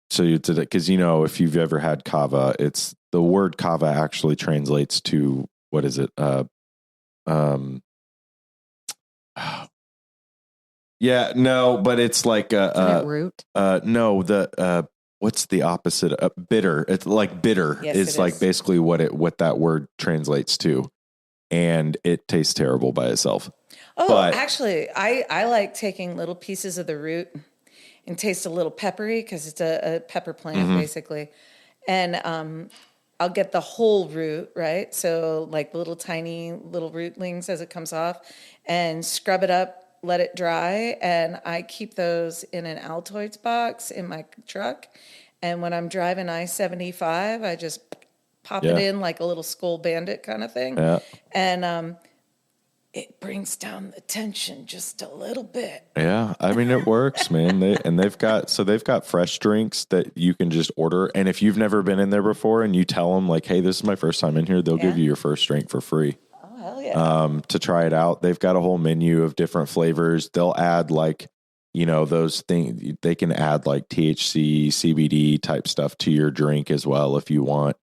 because if you've ever had kava, it's the word kava actually translates to, what is it? Yeah, no, but it's like Isn't it root? no, what's the opposite? Bitter. It's like bitter. Yes, is it like is. basically what that word translates to, and it tastes terrible by itself. Oh, but- actually, I like taking little pieces of the root and taste a little peppery, because it's a pepper plant, basically. And I'll get the whole root, right? So like tiny little rootlings as it comes off, and scrub it up, let it dry. And I keep those in an Altoids box in my truck. And when I'm driving I-75, I just pop it in like a little Skull Bandit kind of thing. Yeah. And it brings down the tension just a little bit. Yeah, I mean it works, man. They've got fresh drinks that you can just order, and if you've never been in there before and you tell them like, "Hey, this is my first time in here," they'll give you your first drink for free. Oh, hell yeah. To try it out. They've got a whole menu of different flavors. They'll add those things. They can add like THC, CBD type stuff to your drink as well if you want.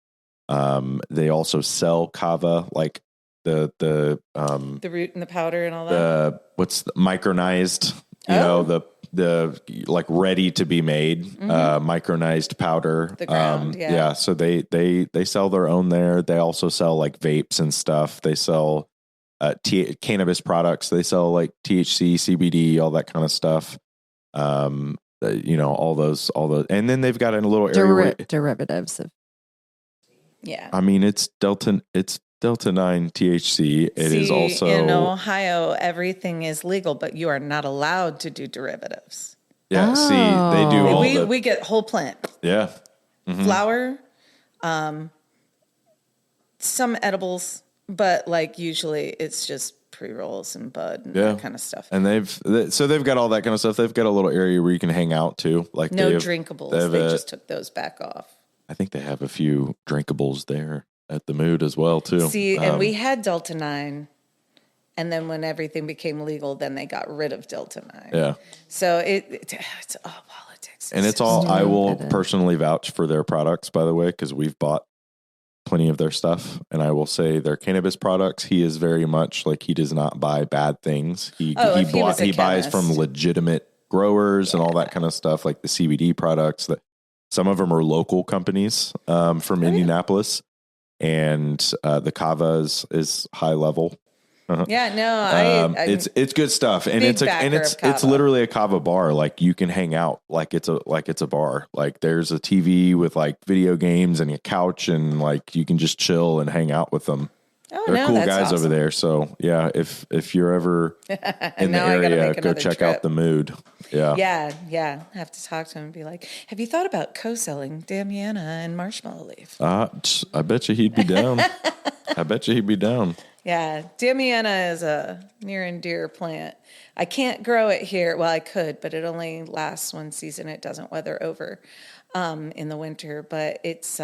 They also sell kava, like the root and the powder and all that. What's the micronized, the like ready to be made, micronized powder. The ground, yeah. So they sell their own there. They also sell like vapes and stuff. They sell cannabis products. They sell like THC, CBD, all that kind of stuff. All those, and then they've got a little area derivatives of. Yeah. I mean, it's Delta 9 THC. It is also in Ohio, everything is legal, but you are not allowed to do derivatives. Yeah. See, they do all we get whole plant. Yeah. Flour, some edibles, but like usually it's just pre-rolls and bud and that kind of stuff. And they've got all that kind of stuff. They've got a little area where you can hang out too. Like no drinkables. They just took those back off. I think they have a few drinkables there at the Mood as well too. See, and we had Delta 9, and then when everything became legal, then they got rid of Delta 9. Yeah. So it's all politics. And it's all, I will personally vouch for their products, by the way, because we've bought plenty of their stuff. And I will say their cannabis products, he is very much like, he does not buy bad things. He buys from legitimate growers and all that kind of stuff, like the CBD products that some of them are local companies from Indianapolis. And the Kava is high level. Yeah, no, it's good stuff, and it's literally a Kava bar. Like you can hang out like it's a bar. Like there's a TV with like video games and a couch, and like you can just chill and hang out with them. They're cool guys awesome. Over there. So yeah, if you're ever in the area, go check out the Mood. Yeah. I have to talk to him and be like, have you thought about co-selling Damiana and Marshmallow Leaf? I bet you he'd be down. Yeah, Damiana is a near and dear plant. I can't grow it here. Well, I could, but it only lasts one season. It doesn't weather over in the winter. But it's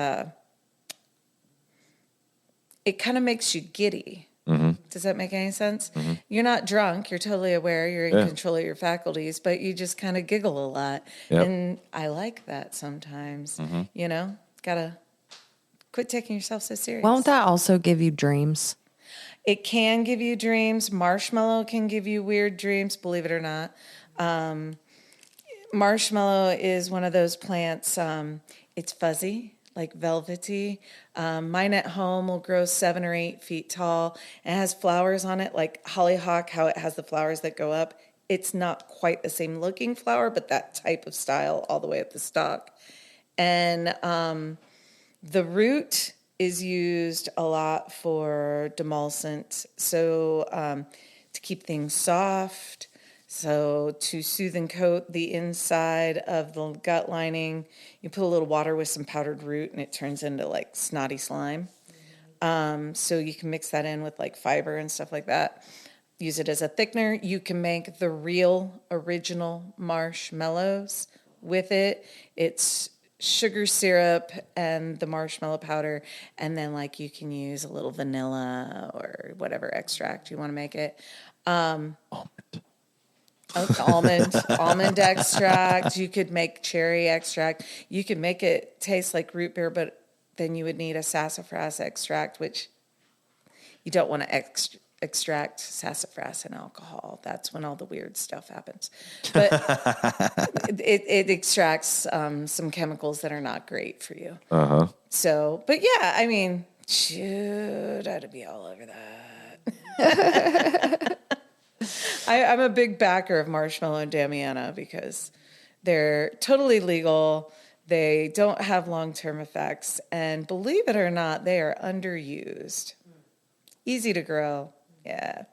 it kind of makes you giddy. Mm-hmm. Does that make any sense? Mm-hmm. You're not drunk. You're totally aware. You're in control of your faculties, but you just kind of giggle a lot. Yep. And I like that sometimes. Mm-hmm. You know, gotta quit taking yourself so serious. Won't that also give you dreams? It can give you dreams. Marshmallow can give you weird dreams, believe it or not. Marshmallow is one of those plants. It's fuzzy, like velvety. Mine at home will grow 7 or 8 feet tall. And it has flowers on it, like hollyhock, how it has the flowers that go up. It's not quite the same looking flower, but that type of style all the way up the stalk. And the root is used a lot for demulcent, so to keep things soft, so to soothe and coat the inside of the gut lining. You put a little water with some powdered root and it turns into like snotty slime. So you can mix that in with like fiber and stuff like that. Use it as a thickener. You can make the real original marshmallows with it. It's sugar syrup and the marshmallow powder, and then like you can use a little vanilla or whatever extract you want to make it. Almond extract. You could make cherry extract. You could make it taste like root beer, but then you would need a sassafras extract, which you don't want to extract sassafras in alcohol. That's when all the weird stuff happens. But it extracts some chemicals that are not great for you. Uh-huh. So, but yeah, I mean, shoot, I'd be all over that. I'm a big backer of Marshmallow and Damiana because they're totally legal. They don't have long-term effects. And believe it or not, they are underused. Easy to grow. Yeah.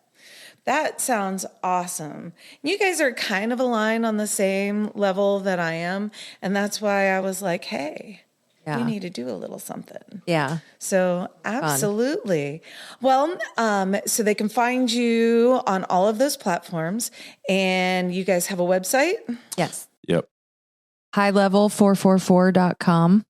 That sounds awesome. You guys are kind of aligned on the same level that I am. And that's why I was like, hey, we need to do a little something. Yeah. So absolutely. Well, so they can find you on all of those platforms. And you guys have a website? Yes. Yep. highlevel444.com.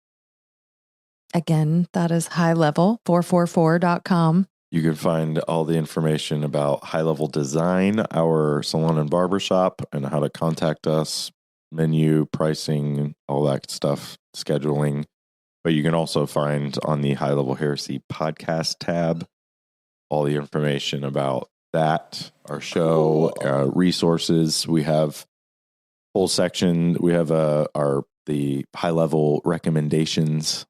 Again, that is highlevel444.com. You can find all the information about High Level Design, our salon and barbershop, and how to contact us, menu, pricing, all that stuff, scheduling. But you can also find on the High Level Heresy podcast tab all the information about that, our show, resources. We have a whole section. We have the High Level recommendations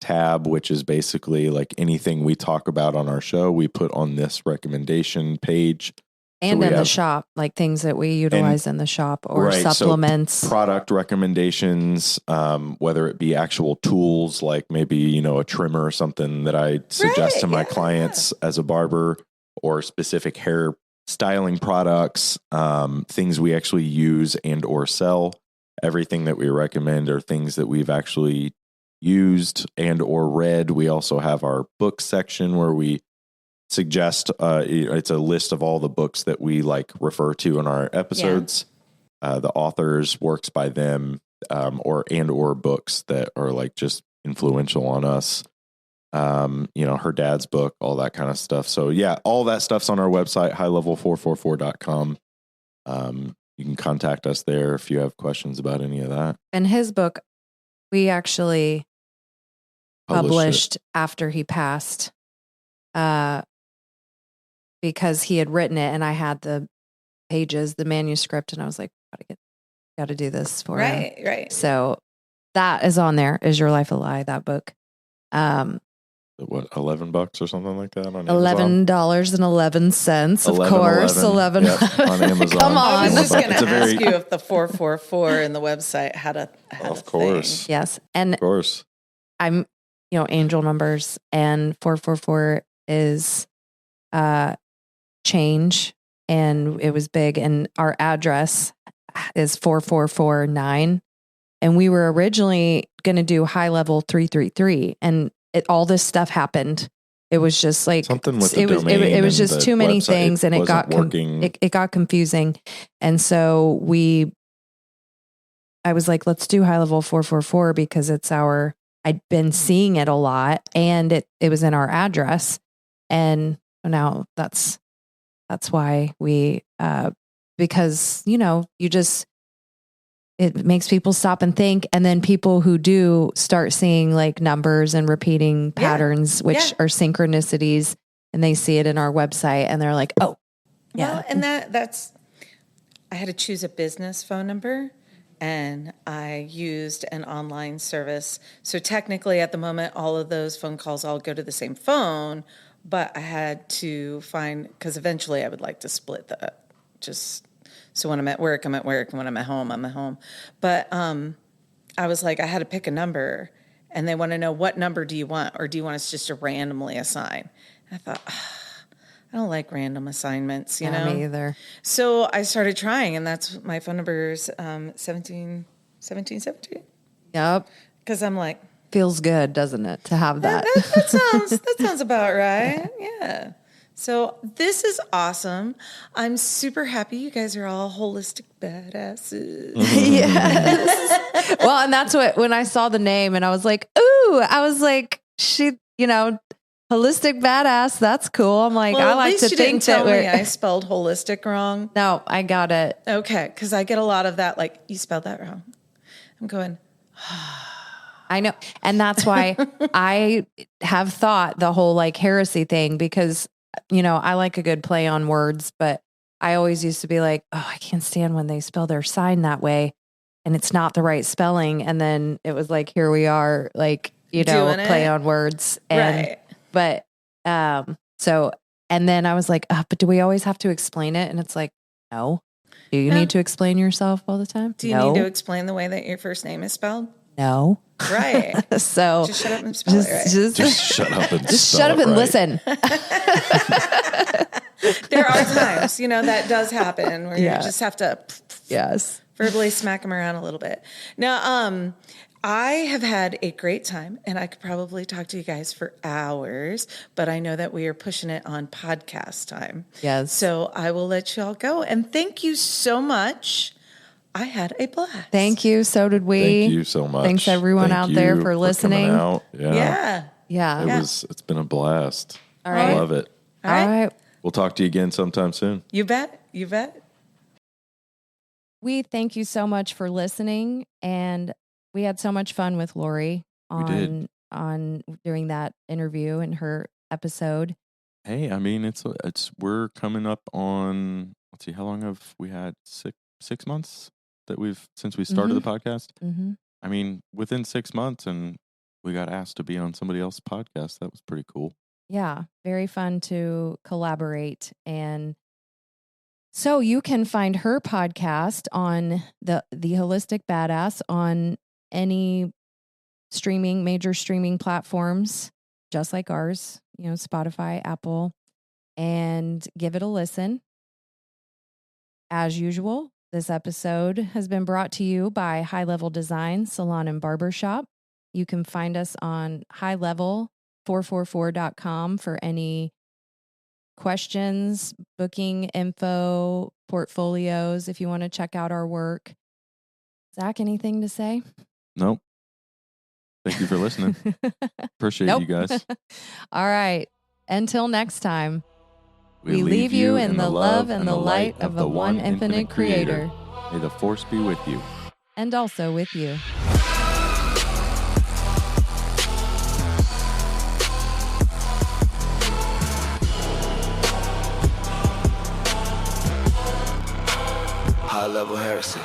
tab, which is basically like anything we talk about on our show, we put on this recommendation page. And so in the shop, like things that we utilize in the shop or supplements. So product recommendations, whether it be actual tools, like maybe, a trimmer or something that I suggest to my clients as a barber, or specific hair styling products, things we actually use and or sell. Everything that we recommend are things that we've actually used and or read. We also have our book section where we suggest, it's a list of all the books that we like refer to in our episodes, the authors, works by them, or books that are like just influential on us. Her dad's book, all that kind of stuff. So yeah, all that stuff's on our website, highlevel444.com. You can contact us there if you have questions about any of that. And his book, we actually published after he passed, because he had written it and I had the pages, the manuscript, and I was like, got to do this for him. Right. So that is on there. Is Your Life a Lie? That book. What, $11 or something like that on $11.11, of course. 11 on Amazon. Come on. I was just going to ask you if the 444 in the website had a of course. thing. Yes. And of course. I'm, angel numbers, and 444 is change, and it was big, and our address is 4449, and we were originally going to do high level 333, and all this stuff happened. It was just like something with the domain. It was just too many website, things, and it got it got confusing. And so I was like, let's do high level 444 because it's I'd been seeing it a lot, and it was in our address, and now that's why we because it makes people stop and think. And then people who do start seeing like numbers and repeating patterns, which are synchronicities, and they see it in our website and they're like, oh, yeah. Well, and that's, I had to choose a business phone number, and I used an online service. So technically at the moment, all of those phone calls all go to the same phone, but I had to find, because eventually I would like to split that, just so when I'm at work, I'm at work, and when I'm at home, I'm at home. But I was like, I had to pick a number, and they want to know, what number do you want, or do you want us just to randomly assign? And I thought, I don't like random assignments, you know? Me either. So I started trying, and that's my phone number is 1717. Yep. Because I'm like, feels good, doesn't it, to have that? That sounds about right. Yeah. So this is awesome. I'm super happy you guys are all holistic badasses. Yes. Well, and that's when I saw the name and I was like, ooh, holistic badass. That's cool. I'm like, well, I like to think that I spelled holistic wrong. No, I got it. Okay. Cause I get a lot of that. Like, you spelled that wrong. I'm going, I know. And that's why I have thought the whole like heresy thing, because I like a good play on words, but I always used to be like, oh, I can't stand when they spell their sign that way and it's not the right spelling. And then it was like, here we are, like, play on words. And, right. But, so, and then I was like, but do we always have to explain it? And it's like, no. Do you need to explain yourself all the time? Do you need to explain the way that your first name is spelled? No. Right. So just shut up and spell it right. Just shut up and listen. There are times, that does happen where you just have to verbally smack them around a little bit. Now, I have had a great time, and I could probably talk to you guys for hours, but I know that we are pushing it on podcast time. Yes. So I will let you all go. And thank you so much. I had a blast. Thank you. So did we. Thank you so much. Thanks everyone out there for listening. Yeah. It's been a blast. All right. I love it. All right. We'll talk to you again sometime soon. You bet. We thank you so much for listening, and we had so much fun with Lori on during that interview and her episode. Hey, I mean, we're coming up on, let's see, how long have we had? 6 months that since we started the podcast. Mm-hmm. I mean, within 6 months, and we got asked to be on somebody else's podcast. That was pretty cool. Yeah, very fun to collaborate. And so you can find her podcast on the Wholistic Bad Ass on any major streaming platforms, just like ours, Spotify, Apple, and give it a listen. As usual, this episode has been brought to you by High Level Design Salon and Barbershop. You can find us on highlevel444.com for any questions, booking info, portfolios, if you want to check out our work. Zach, anything to say? Nope. Thank you for listening. Appreciate you guys. All right. Until next time, we leave you in the love and the light of the one infinite Creator. May the force be with you. And also with you. High level heresy.